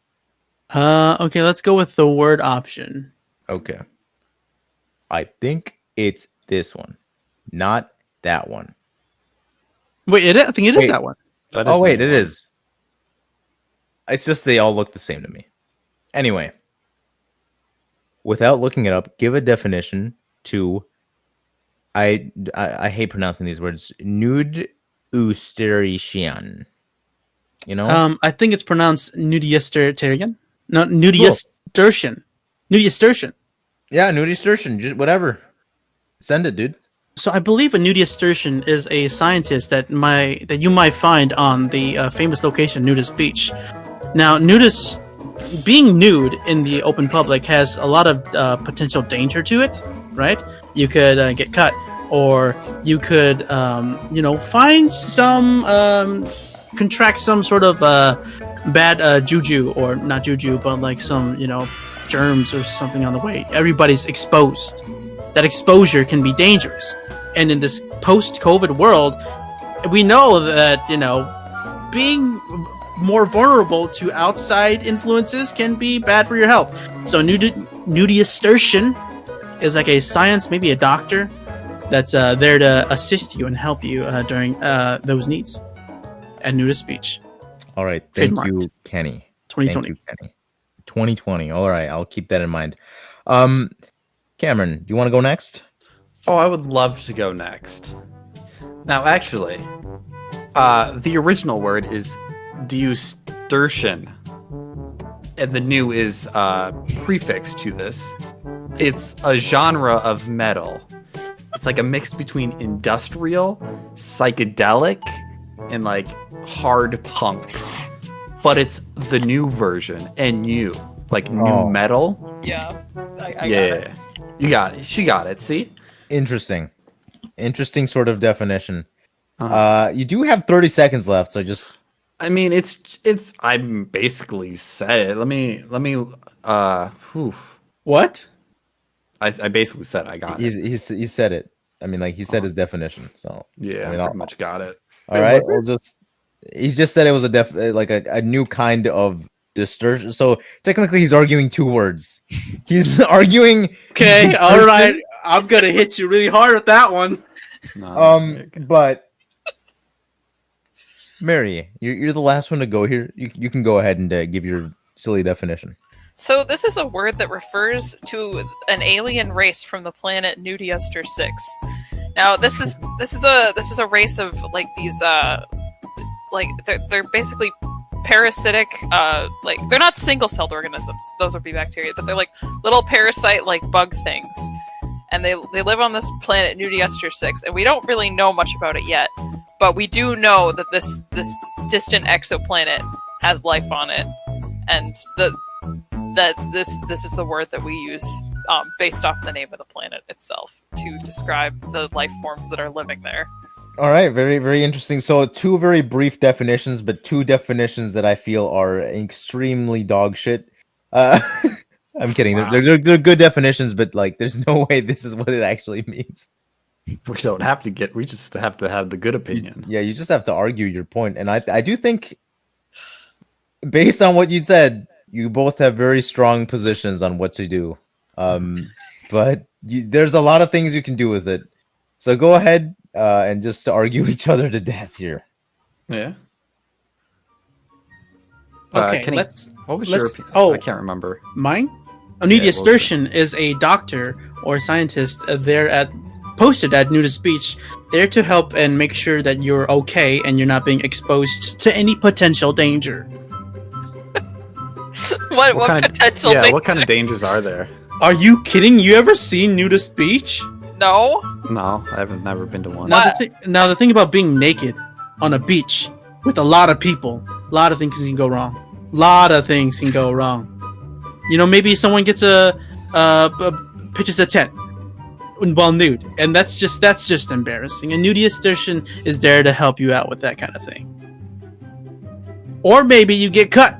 Okay, let's go with the word option. Okay. I think it's this one, not that one. Wait, I think it is that one. Oh, wait, it is. It's just they all look the same to me. Anyway, without looking it up, give a definition to, I hate pronouncing these words, nude usterition. You know? I think it's pronounced nudiasterterian. No, nudiastertian. Nudiastertian. Yeah, nudiastertian. Just whatever. Send it, dude. So I believe a nudiastertian is a scientist that you might find on the famous location Nudist Beach. Now, being nude in the open public has a lot of potential danger to it, right? You could get cut, or you could, find some, contract some sort of bad juju, or not juju, but like some, germs or something on the way. Everybody's exposed. That exposure can be dangerous. And in this post-COVID world, we know that, being more vulnerable to outside influences can be bad for your health. So Nudiastertian is like a science, maybe a doctor, that's there to assist you and help you during those needs. And nudist speech. All right. Thank you, Trademarked. Kenny. 2020. Thank you, Kenny. 2020. All right. I'll keep that in mind. Cameron, do you want to go next? Oh, I would love to go next. Now, actually, the original word is Diustertian, and the new is prefix to this. It's a genre of metal. It's like a mix between industrial, psychedelic, and like hard punk. But it's the new version, and new, like new metal. Yeah. I got Yeah, it. you got it. She got it. See? Interesting sort of definition. Uh-huh. You do have 30 seconds left, so just I mean, it's. I basically said it. Let me. What? I basically said I got it. he said it. I mean, like he said his definition. So Yeah, I mean, I pretty much got it. all right. He just said it was a new kind of distortion. So technically, he's arguing two words. He's arguing. Okay, all right. I'm gonna hit you really hard with that one. No, But Mary, you're the last one to go here. You can go ahead and give your silly definition. So this is a word that refers to an alien race from the planet Nudiester 6. Now this is a race of like these like they're basically parasitic like they're not single-celled organisms. Those would be bacteria, but they're like little parasite like bug things. And they live on this planet Nudiester 6, and we don't really know much about it yet, but we do know that this distant exoplanet has life on it, and this is the word that we use based off the name of the planet itself to describe the life forms that are living there. All right, very, very interesting. So two very brief definitions, but two definitions that I feel are extremely dog shit. I'm kidding. Wow. They're good definitions, but like, there's no way this is what it actually means. we don't have to get. We just have to have the good opinion. Yeah, you just have to argue your point, and I do think, based on what you said, you both have very strong positions on what to do. But there's a lot of things you can do with it. So go ahead and just argue each other to death here. Yeah. Okay, Kenny, let's. what was your let's- opinion? oh. I can't remember. Mine? what was Nudiastertian is a doctor or scientist posted at Nudist Beach, there to help and make sure that you're okay and you're not being exposed to any potential danger. What kind potential Of, yeah, thing? what kind of dangers are there? Are you kidding? You ever seen Nudist Beach? No. No, I haven't never been to one. Now the thing about being naked on a beach with a lot of people, a lot of things can go wrong. You know, maybe someone gets pitches a tent while nude, and that's just embarrassing. And Nudiastertian is there to help you out with that kind of thing. Or maybe you get cut.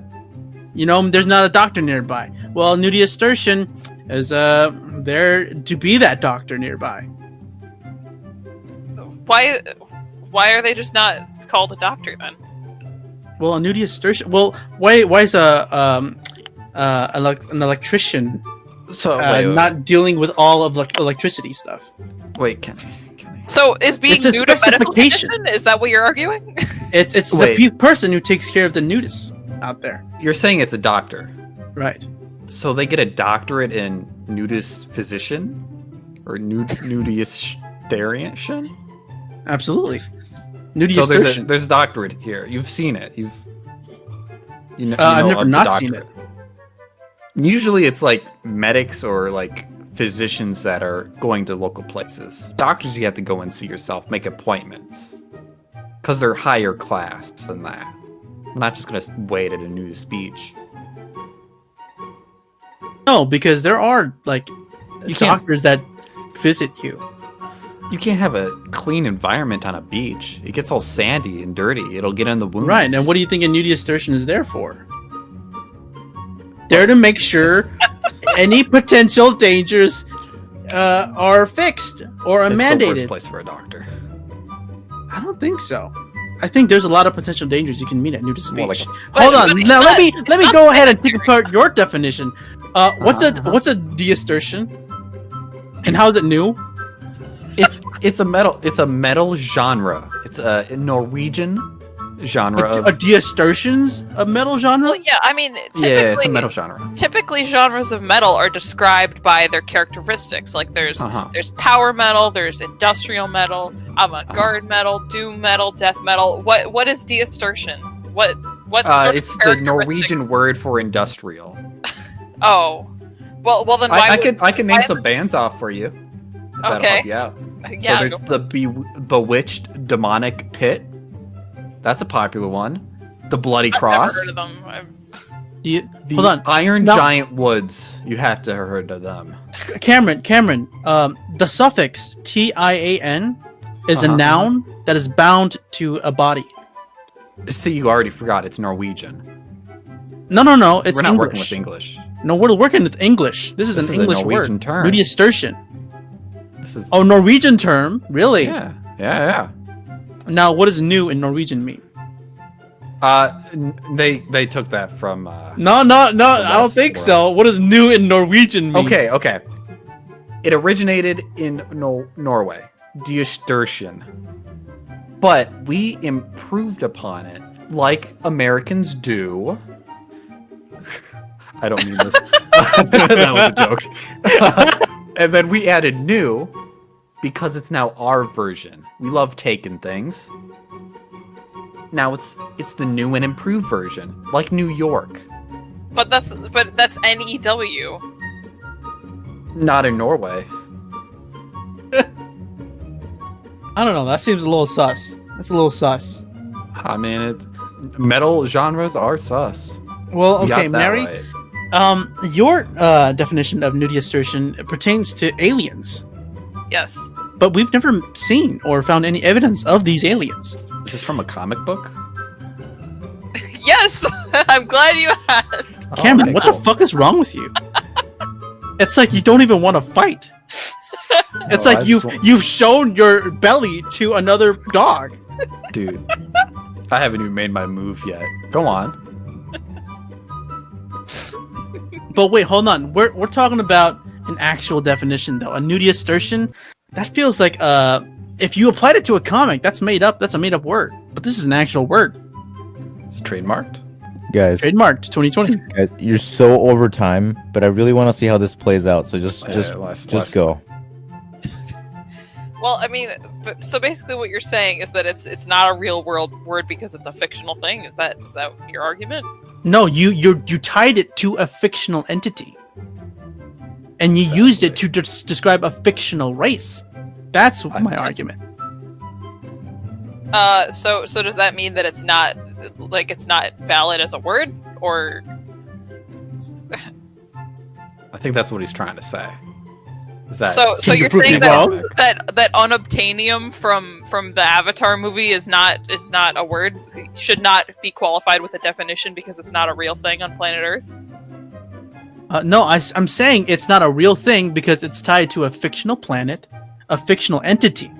You know, there's not a doctor nearby. Well, Nudiastertian is there to be that doctor nearby. Why are they just not called a doctor then? Well, a Nudiastertian. Well, why is an electrician So not dealing with all of electricity stuff? wait, Kenny. So is being It's a nude a medical specification. condition? Is that what you're arguing? It's Wait. the person who takes care of the nudists out there, You're saying it's a doctor, right? so they get a doctorate in nudist physician or nudiastertian? Absolutely. So Nudiastertian. there's a doctorate here. You've seen it. You know I've never of the not seen doctorate. Usually it's like medics or like physicians that are going to local places. Doctors, you have to go and see yourself, make appointments. Because they're higher class than that. I'm not just going to wait at a nudist beach. No, because there are like You can't, doctors that visit you. you can't have a clean environment on a beach. It gets all sandy and dirty. It'll get in the wounds. Right, and what do you think a Nudiastertian is there for? There to make sure any potential dangers are fixed or are It's the worst mandated. place for a doctor. I don't think so. I think there's a lot of potential dangers you can meet at nudist More speech. like Hold But- on. but Now let not- me go ahead and take apart your definition. What's a deassertion? And how is it new? it's a metal genre. It's a Norwegian genre of A deassertion's a metal genre? Well, yeah, I mean, yeah, it's a typically, metal genre. typically genres of metal are described by their characteristics. Like there's Uh-huh. there's power metal, there's industrial metal, avant-garde metal, doom metal, death metal. What is deassertion? What sort of It's the Norwegian characteristics? word for industrial. Oh, well then why? I can name why- some bands off for you. That'll Okay. help you out. Yeah, So there's the Bewitched Demonic Pit. That's a popular one. The Bloody I've Cross. never heard of them. The The Hold on. Iron No. Giant Woods. You have to have heard of them. Cameron, the suffix TIAN is a Uh-huh. noun that is bound to a body. See, you already forgot. It's Norwegian. No, it's We're not English. working with English. No, we're working with English. This is This an is a English Norwegian word. term. Nudistortion. This is Oh, Norwegian term? Really? yeah. Now, what does new in Norwegian mean? They took that from. No, I don't West think world. so. What does new in Norwegian mean? Okay. It originated in Norway, Deusтерtian. But we improved upon it, like Americans do. I don't mean this. That was a joke. And then we added new because it's now our version. We love taking things. Now it's the new and improved version, like New York. But that's NEW. Not in Norway. I don't know. That seems a little sus. That's a little sus. I mean, metal genres are sus. Well, You got okay, that Mary. right. Your definition of nudistortion pertains to aliens, Yes. but we've never seen or found any evidence of these aliens. Is this from a comic book? Yes. I'm glad you asked. Cameron, okay, what cool. the fuck is wrong with you? It's like you don't even want to fight. It's No, like I just want- you've shown your belly to another dog. Dude, I haven't even made my move yet. Go on. But wait, hold on. We're talking about an actual definition though. A nudistortion, that feels like if you applied it to a comic, that's made up. That's a made up word. But this is an actual word. It's trademarked. Guys, Trademarked 2020. guys, you're so over time, but I really want to see how this plays out. So just last- go. Well, I mean, so basically, what you're saying is that it's not a real world word because it's a fictional thing. Is that your argument? No, you tied it to a fictional entity, and you used it to describe a fictional race. That's my argument. So does that mean that it's not valid as a word, or? I think that's what he's trying to say. Is that So Seems you're to prove saying me wrong. that unobtainium from the Avatar movie is not a word, should not be qualified with a definition because it's not a real thing on planet Earth? No, I'm saying it's not a real thing because it's tied to a fictional planet, a fictional entity,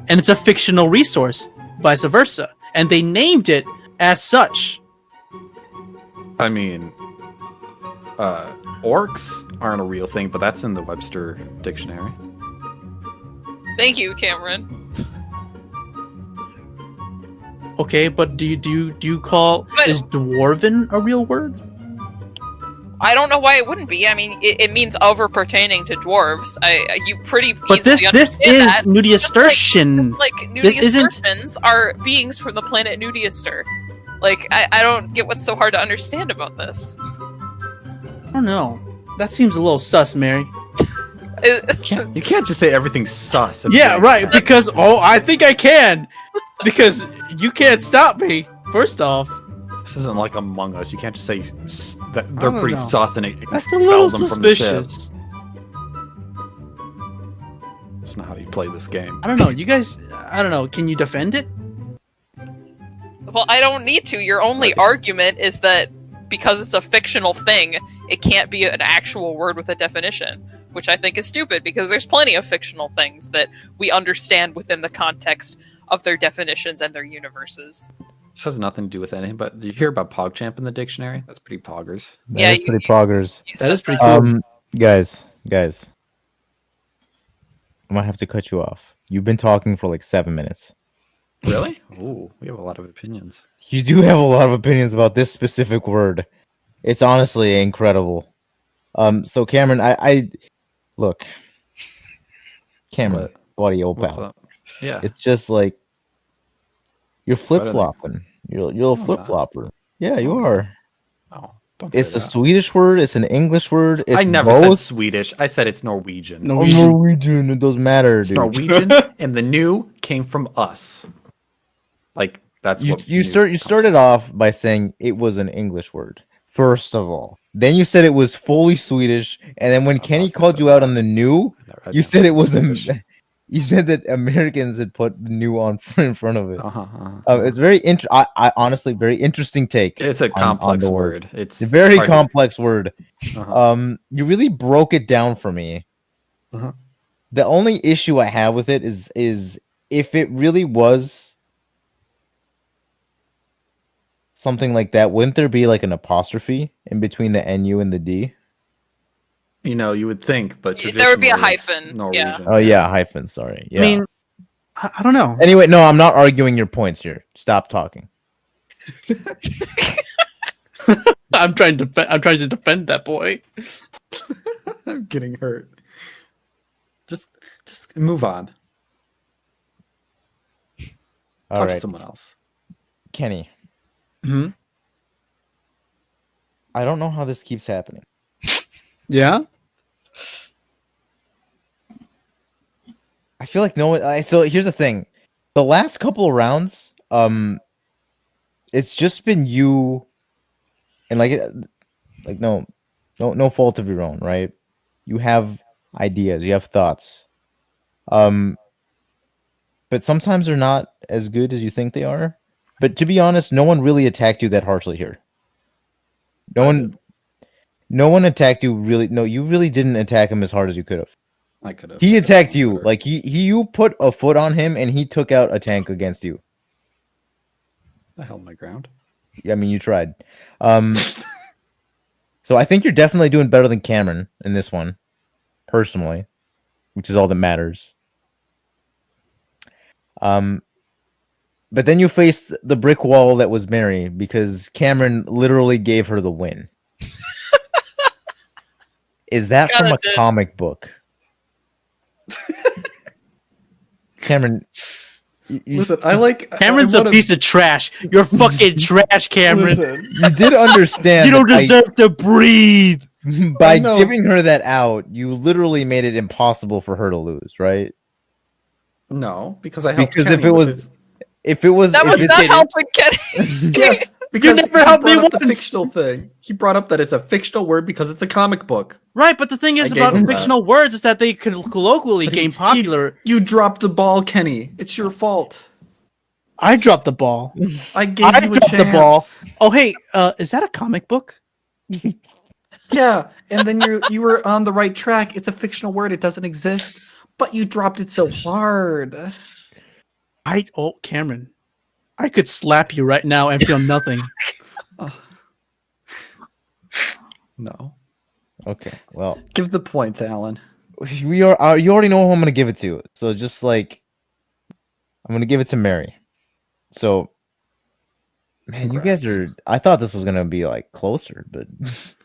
and it's a fictional resource, vice versa. And they named it as such. I mean, orcs aren't a real thing, but that's in the Webster dictionary. Thank you, Cameron. Okay, but do you call But- is dwarven a real word? I don't know why it wouldn't be. I mean, it means over pertaining to dwarves. You pretty But easily this understand is that. nudistortion. Like This isn't- Nudiastertions are beings from the planet Nudiaster. Like I don't get what's so hard to understand about this. I don't know. That seems a little sus, Mary. You can't just say everything's sus. and Yeah, think- right. Because I think I can. Because you can't stop me. First off, This isn't like Among Us. You can't just say that they're don't pretty know. sus and that's a expel little them from the ship. suspicious. That's not how you play this game. I don't know. You guys, I don't know. Can you defend it? Well, I don't need to. Your only argument is that because it's a fictional thing, it can't be an actual word with a definition, which I think is stupid because there's plenty of fictional things that we understand within the context of their definitions and their universes. This has nothing to do with anything, but did you hear about PogChamp in the dictionary? That's pretty poggers. Yeah, That's pretty poggers. You That said is pretty cool. Guys, I might have to cut you off. You've been talking for like 7 minutes. Really? Ooh, we have a lot of opinions. You do have a lot of opinions about this specific word. It's honestly incredible. So Cameron, I look, Cameron, buddy, old What's pal. up? Yeah. It's just like you're What are they? flip flopping. You're a flip flopper. Yeah, you are. Oh, don't say It's a that. Swedish word. It's an English word. It's I never both. said Swedish. I said it's Norwegian. No. Oh, Norwegian. It doesn't matter, It's dude. Norwegian, and the new came from us. Like that's You what you new start you comes started off by saying it was an English word. First of all, then you said it was fully Swedish, and then when I'm Kenny not gonna called say you out that. on the new, from. you said it was you said that Americans had put the new on in front of it. It's very I honestly very interesting take. It's a complex the word. It's It's a very hard to- complex word. Uh-huh. You really broke it down for me. Uh-huh. The only issue I have with it is if it really was something like that, wouldn't there be like an apostrophe in between the NU and the D? You know, you would think, but There would be a traditionally it's hyphen, yeah. Norwegian. Oh yeah, hyphen. Sorry. Yeah. I mean, I don't know. Anyway, no, I'm not arguing your points here. Stop talking. I'm trying to defend that boy. I'm getting hurt. Just move on. All Talk to right, someone else. Kenny. Hmm? I don't know how this keeps happening. Yeah. I feel like no one. So here's the thing: the last couple of rounds, it's just been you, and like no fault of your own, right? You have ideas, you have thoughts, but sometimes they're not as good as you think they are. But to be honest, no one really attacked you that harshly here. No one attacked you really. No, you really didn't attack him as hard as you could have. I could have. He attacked you. Like you put a foot on him and he took out a tank against you. I held my ground. I mean, you tried. So I think you're definitely doing better than Cameron in this one, personally, which is all that matters. But then you faced the brick wall that was Mary because Cameron literally gave her the win. Is that from Kinda a did. comic book? Cameron, Listen, I like Cameron's a piece of trash. You're fucking trash, Cameron. Listen, you did understand. You don't that deserve to breathe. by I know. giving her that out, you literally made it impossible for her to lose, right? no, because I helped Because Kenny if it with was, his- if it was, That if was it not didn't- helping Kenny. yes, because never he helped me brought up the once. fictional thing. He brought up that it's a fictional word because it's a comic book. Right, but the thing is I gave about him that. fictional words is that they could colloquially But gain popular. You dropped the ball, Kenny. It's your fault. I dropped the ball. I gave I you a dropped chance. the ball. Oh, hey, is that a comic book? Yeah, and then you were on the right track. It's a fictional word. It doesn't exist, but you dropped it so hard. Cameron, I could slap you right now and feel nothing. No. okay, well, Give the points, Alan. we are. You already know who I'm gonna give it to. So just like, I'm gonna give it to Mary. So, man, you guys Congrats. are. I thought this was gonna be like closer, but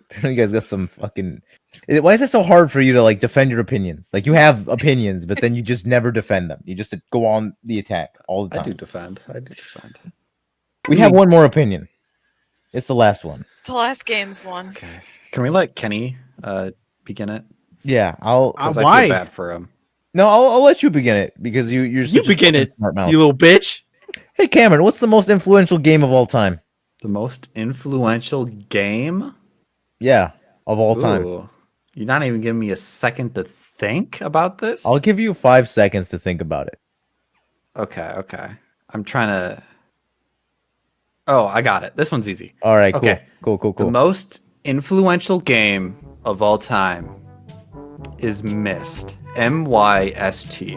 apparently you guys got some fucking. Why is it so hard for you to like defend your opinions? Like you have opinions, but then you just never defend them. You just go on the attack all the I time. do defend. We have one more opinion. It's the last one. It's the last game's one. Okay. Can we let Kenny begin it? Yeah, I'll. 'Cause Why? I feel bad for him. No, I'll let you begin it because you're. You such a begin fucking it, smart mouth. You little bitch. Hey Cameron, what's the most influential game of all time? The most influential game? Yeah, of all time. Ooh. You're not even giving me a second to think about this? I'll give you 5 seconds to think about it. Okay. I'm trying to... Oh, I got it. This one's easy. All right, cool. Okay. Cool. The most influential game of all time is Myst. MYST.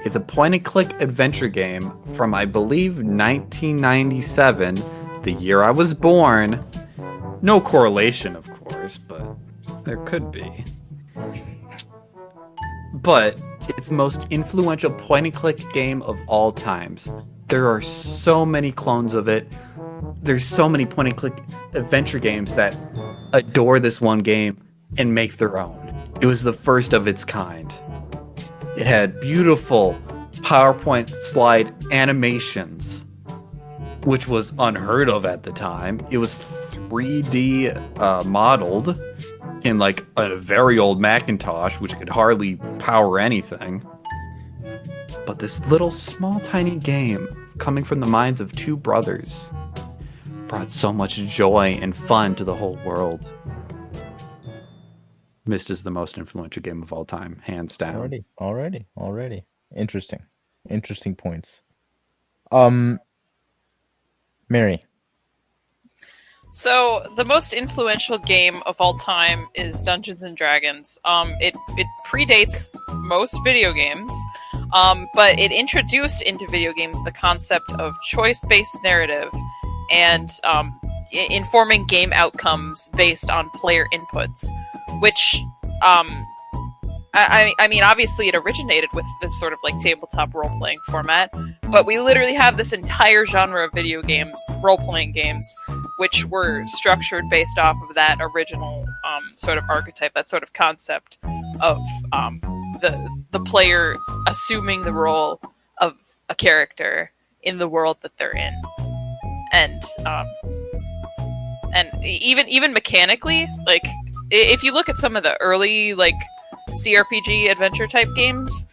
It's a point-and-click adventure game from, I believe, 1997, the year I was born. No correlation, of course, but there could be. But it's the most influential point-and-click game of all times. There are so many clones of it. There's so many point-and-click adventure games that adore this one game and make their own. It was the first of its kind. It had beautiful PowerPoint slide animations, which was unheard of at the time. It was 3D modeled in like a very old Macintosh, which could hardly power anything. But this little small tiny game coming from the minds of two brothers brought so much joy and fun to the whole world. Myst is the most influential game of all time, hands down. Already. Interesting points. Mary. So the most influential game of all time is Dungeons and Dragons. It predates most video games, but it introduced into video games the concept of choice-based narrative and informing game outcomes based on player inputs, which I mean, obviously it originated with this sort of like tabletop role-playing format, but we literally have this entire genre of video games, role-playing games, which were structured based off of that original sort of archetype, that sort of concept of the player assuming the role of a character in the world that they're in. And even mechanically, like, if you look at some of the early, like, CRPG adventure type games,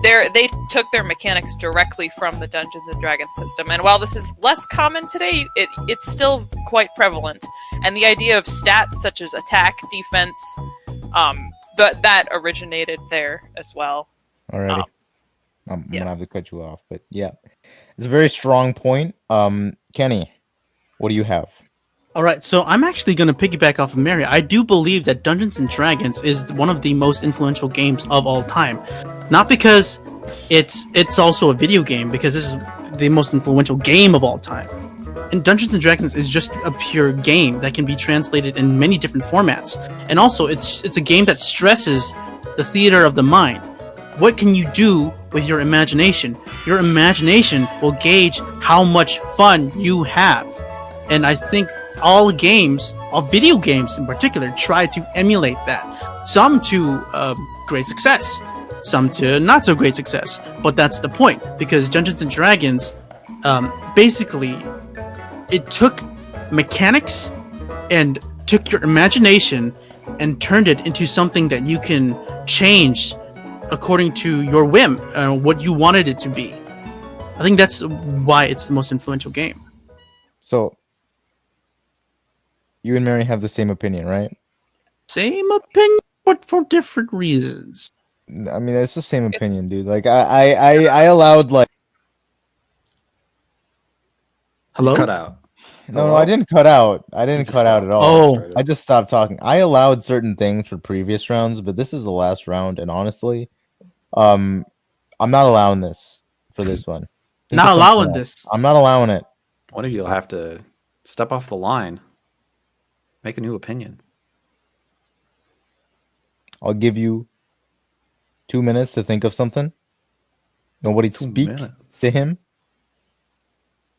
they took their mechanics directly from the Dungeons and Dragons system. And while this is less common today, it's still quite prevalent. And the idea of stats such as attack, defense, that originated there as well. Alrighty. I'm gonna have to cut you off, but yeah, it's a very strong point. Kenny, what do you have? All right, so I'm actually going to piggyback off of Mary. I do believe that Dungeons and Dragons is one of the most influential games of all time. Not because it's also a video game, because this is the most influential game of all time. And Dungeons and Dragons is just a pure game that can be translated in many different formats. And also, it's a game that stresses the theater of the mind. What can you do with your imagination? Your imagination will gauge how much fun you have. And I think all games, all video games in particular, try to emulate that. Some to great success, some to not so great success. But that's the point, because Dungeons and Dragons, basically, it took mechanics and took your imagination and turned it into something that you can change according to your whim, what you wanted it to be. I think that's why it's the most influential game. So, you and Mary have the same opinion, right? Same opinion, but for different reasons. I mean, it's the same opinion, dude. Like, I allowed, like... Hello? Cut out. No, I didn't cut out. I didn't cut out at all. Oh. I just stopped talking. I allowed certain things for previous rounds, but this is the last round, and honestly, I'm not allowing this for this one. Not allowing this. I'm not allowing it. One of you will have to step off the line. Make a new opinion. I'll give you 2 minutes to think of something. Nobody 2 speak minutes. to him.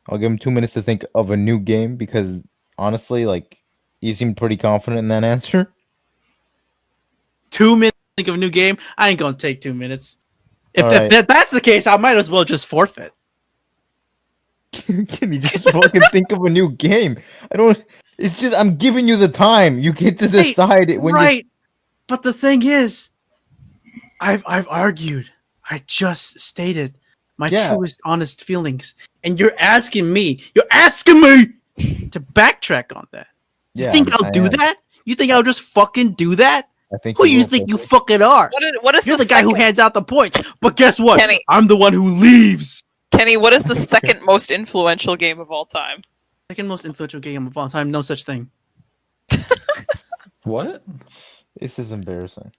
I'll give him 2 minutes to think of a new game because honestly, like, you seemed pretty confident in that answer. 2 minutes to think of a new game? I ain't gonna take 2 minutes. If Alright. that's the case, I might as well just forfeit. Can you just fucking think of a new game? It's just, I'm giving you the time. You get to decide it when right. But the thing is, I've argued. I just stated my truest, honest feelings, and you're asking me to backtrack on that. You think I'll do that? You think I'll just fucking do that? I think Who you think you fucking are? What is You're the the guy who hands out the points. But guess what? Kenny. I'm the one who leaves. Kenny, what is the second most influential game of all time? Second most influential game of all time. No such thing. What? This is embarrassing.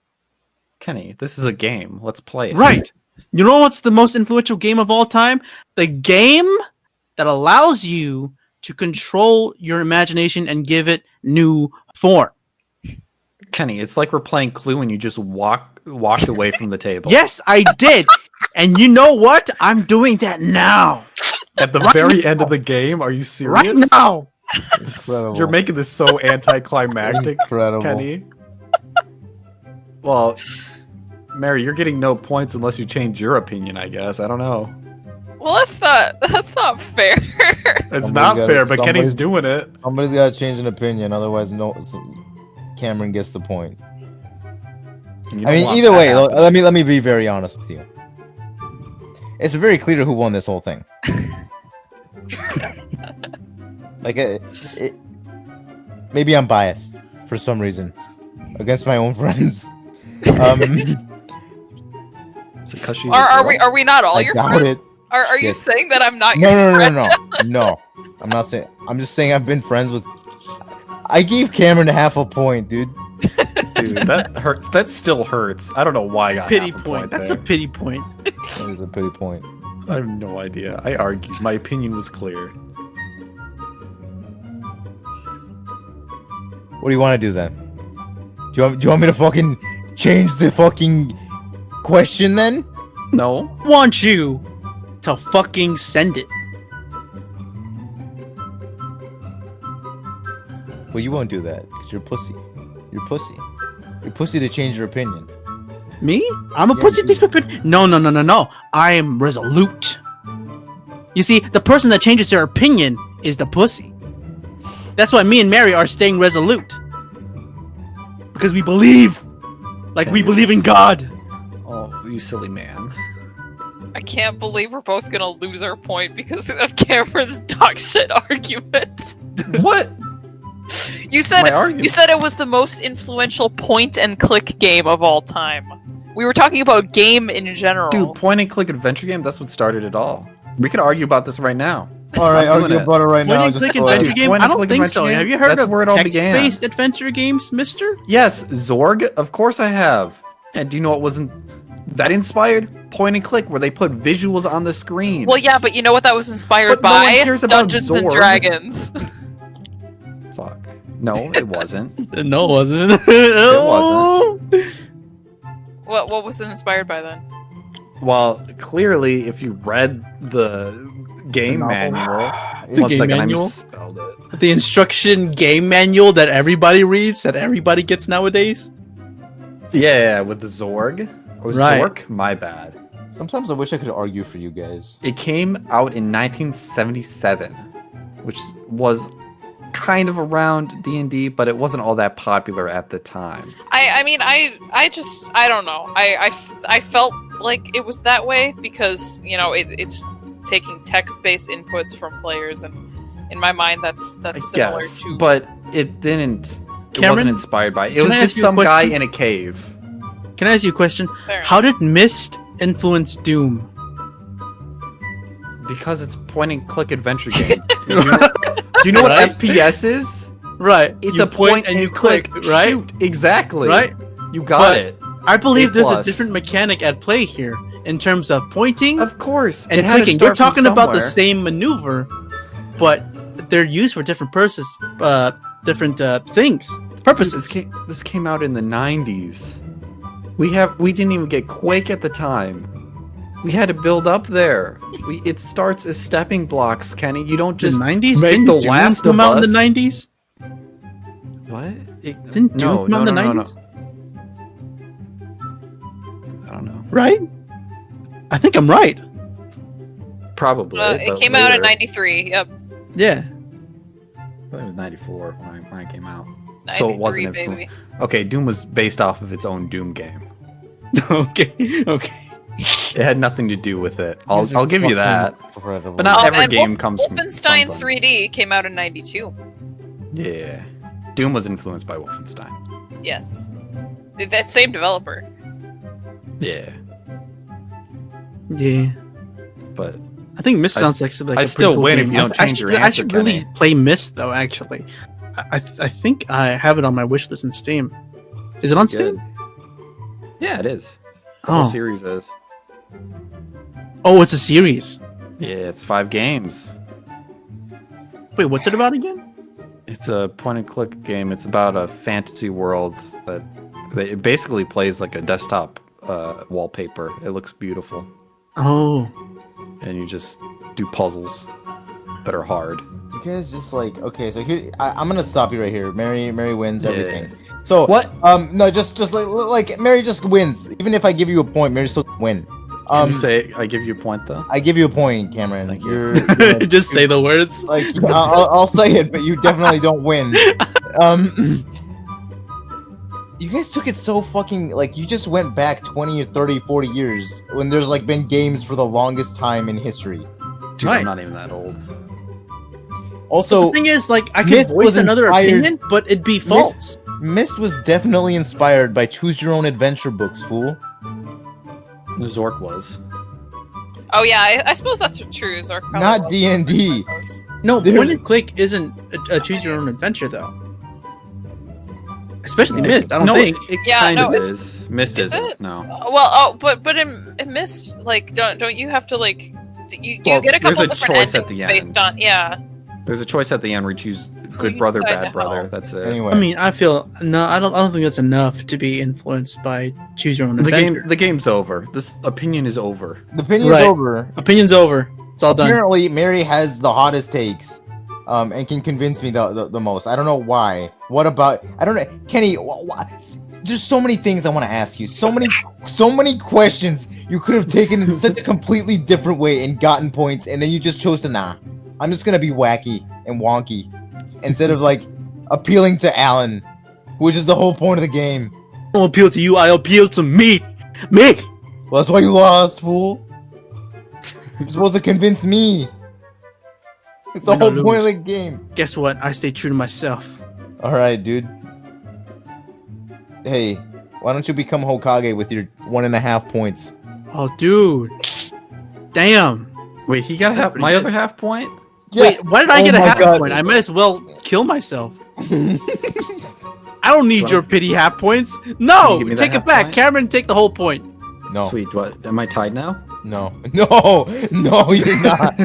Kenny, this is a game. Let's play it. Right. You know what's the most influential game of all time? The game that allows you to control your imagination and give it new form. Kenny, it's like we're playing Clue and you just walked away from the table. Yes, I did. And you know what? I'm doing that now. At the very end of the game, are you serious? Right now. Incredible. You're making this so anticlimactic, Incredible. Kenny. Well, Mary, you're getting no points unless you change your opinion, I guess. I don't know. Well, that's not fair. It's not fair, but Kenny's doing it. Somebody's got to change an opinion, otherwise, Cameron gets the point. And you I don't mean, want either that way, happening. let me be very honest with you. It's very clear who won this whole thing. Like, maybe I'm biased for some reason against my own friends. Is it 'cause she's a Are girl? we not all I your doubt friends? it. Are you Yes. saying that I'm not your friend? No. I'm not saying. I'm just saying I've been friends with. I gave Cameron half a point, dude. Dude, that hurts. That still hurts. I don't know why I got Pity half a point. That's there. a pity point. That is a pity point. I have no idea. I argued. My opinion was clear. What do you want to do then? Do you want me to fucking change the fucking question then? No. Want you to fucking send it. Well, you won't do that because you're a pussy. You're pussy. You're pussy to change your opinion. Me? I'm a Yeah, pussy. you- No. I am resolute. You see, the person that changes their opinion is the pussy. That's why me and Mary are staying resolute. Because we believe. Like we believe in God. Oh, you silly man. I can't believe we're both gonna lose our point because of Cameron's dog shit argument. What? You said My argument. you said it was the most influential point and click game of all time. We were talking about game in general. Dude, point and click adventure game, that's what started it all. We could argue about this right now. All right, I'm doing argue it. about it right now. Point and just click go ahead. adventure game? Point I and don't click think adventure so. game? Have you heard That's of where it all began. text-based adventure games, mister? Yes, Zorg, of course I have. And do you know what wasn't that inspired? Point and click, where they put visuals on the screen. Well, yeah, but you know what that was inspired But no one by? cares about Dungeons and Zorg. Dragons. Fuck. No, it wasn't. No, it wasn't. wasn't. What was it inspired by then? Well, clearly, if you read the game The novel? manual, The one game second, I manual? misspelled it. The instruction game manual that everybody reads, that everybody gets nowadays. Yeah, with the Zorg. Or Right. Zork? My bad. Sometimes I wish I could argue for you guys. It came out in 1977, which was kind of around D&D, but it wasn't all that popular at the time. I mean, I don't know. I felt like it was that way because, you know, it's taking text-based inputs from players, and in my mind, that's I similar guess, to. but it didn't. It Cameron, wasn't inspired by it. It can was I just ask you a some guy question? in a cave. Can I ask you a question? Fair How did Myst influence Doom? Because it's point and click adventure game. do you know what Right? FPS is? Right. It's You a point and you click, right? shoot. Exactly. Right? You got But- it. I believe A there's a plus. different mechanic at play here in terms of pointing Of course. and it had to clicking. We're start from talking about the somewhere. same maneuver, but they're used for different purposes. Different things, Dude, purposes. this came out in the 90s. We didn't even get Quake at the time. We had to build up there. It starts as stepping blocks, Kenny. You don't The just 90s make didn't the Doom Last come of out in Us. the 90s. What? Didn't Doom come out in the 90s? I don't know. Right? I think I'm right. Probably. it but came out in later. '93. Yep. Yeah. I think it was 94 when it came out. So it 93, wasn't baby. Okay, Doom was based off of its own Doom game. Okay. Okay. It had nothing to do with it. These are I'll give you fucking that. incredible. But not every and game comes from Wolfenstein something. 3D came out in '92. Yeah. Doom was influenced by Wolfenstein. Yes. That same developer. Yeah. Yeah. But I think Myst I sounds actually like I a still pretty cool win if game. you don't I change your should- I answer, should really Kenny. play Myst though. Actually, I think I have it on my wish list in Steam. Is it on Steam? Yeah, it is. The whole Oh, series is. Oh, it's a series. Yeah, it's 5 games. Wait, what's it about again? It's a point-and-click game. It's about a fantasy world that it basically plays like a desktop wallpaper. It looks beautiful, Oh, and you just do puzzles that are hard. You guys just like okay. So here, I'm gonna stop you right here. Mary wins Yeah. everything. So What? No, just like Mary just wins. Even if I give you a point, Mary still win. Can you say I give you a point though? I give you a point, Cameron. Thank you. You're just say the words. like I'll say it, but you definitely don't win. You guys took it so fucking like you just went back 20 or 30, 40 years when there's like been games for the longest time in history. Dude, Right. I'm not even that old. Also, The thing is, like, I Myst could voice was another inspired- opinion, but it'd be false. Myst was definitely inspired by Choose Your Own Adventure books, fool. Zork was. Oh yeah, I suppose that's true. Zork probably Not was. D&D. No, Dude. point and click isn't a choose your own adventure though. Especially Myst, I don't no, think. It Yeah, kind no, of it's- is. Myst is isn't. it? No. Well, oh, but in Myst, like, don't you have to like, you Well, get a there's couple a different choice at endings the based end. on yeah. There's a choice at the end where you choose good you brother, decide bad to brother. help. That's it. Anyway, I mean, I don't think that's enough to be influenced by choose your own The adventure. the game's over. This opinion is over. the opinion's Right. over. Opinion's over. It's all done. Apparently, Mary has the hottest takes, and can convince me the most. I don't know why. What about? I don't know, Kenny. There's so many things I want to ask you. So many questions you could have taken in such a completely different way and gotten points, and then you just chose to nah. I'm just gonna be wacky and wonky instead of like appealing to Alan, which is the whole point of the game. I don't appeal to you. I appeal to me. Me. Well, that's why you lost, fool. You're supposed to convince me. It's the Win or whole point of lose. the game. Guess what? I stay true to myself. All right, dude. Hey, why don't you become Hokage with your 1.5 points? Oh, dude. Damn. Wait, he got half, pretty my good. other half point? Wait, why did I Oh get a my half God. point? I might as well kill myself. I don't need your pity half points. Can No, you give me that take it half back. point? Cameron, take the whole point. No, Sweet. What? Am I tied now? no, you're not.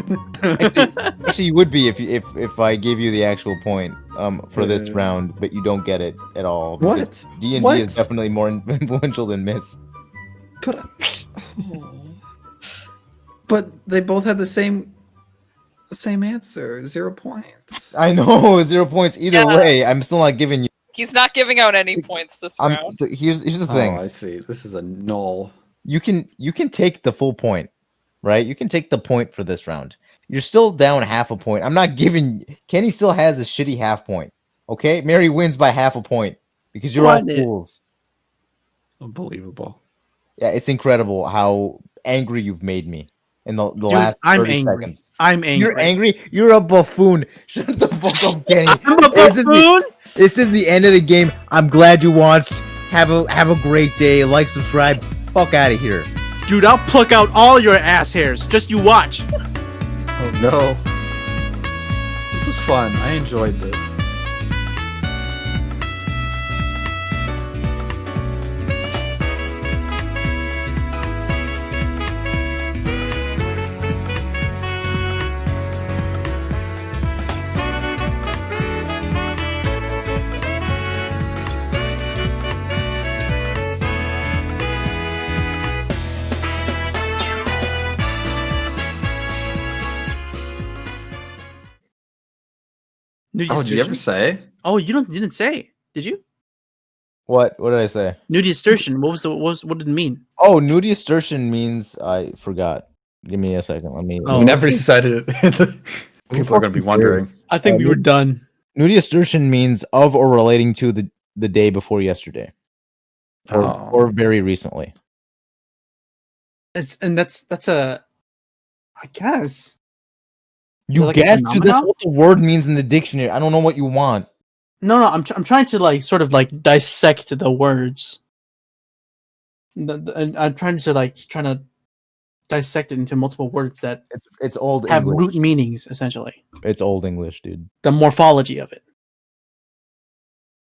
Actually, you would be if I gave you the actual point for this Yeah. round, but you don't get it at all. What? D&D What? is definitely more influential than Myst. But they both had the same answer. 0 points. I know 0 points either Yeah. way. I'm still not giving you. He's not giving out any points this round. Here's the Oh, thing. I see. This is a null. You can take the full point, right? You can take the point for this round. You're still down half a point. I'm not giving. Kenny still has a shitty half point. Okay, Mary wins by half a point because you're all What? fools. Unbelievable. Yeah, it's incredible how angry you've made me in the Dude, last 30 I'm angry. seconds. I'm angry. You're angry. You're a buffoon. Shut the fuck up, Kenny. I'm a This is the- buffoon. This is the end of the game. I'm glad you watched. Have a great day. Like, subscribe. Fuck out of here. Dude, I'll pluck out all your ass hairs. Just you watch. Oh no. This was fun. I enjoyed this. Nudie Oh, did you ever assertion? say? Oh, you didn't say. Did you? What did I say? Nudie assertion. What did it mean? Oh, nudistortion means I forgot. Give me a second. Let me. Oh. We never said it. People are going to be wondering. I think we were done. Nudistortion means of or relating to the day before yesterday, Oh. or very recently. That's a. I guess. You like a guessed. Dude, that's phenomenon? what the word means in the dictionary. I don't know what you want. No, I'm trying to like sort of like dissect the words. I'm trying to dissect it into multiple words that It's old have English. root meanings, essentially. It's old English, dude. The morphology of it.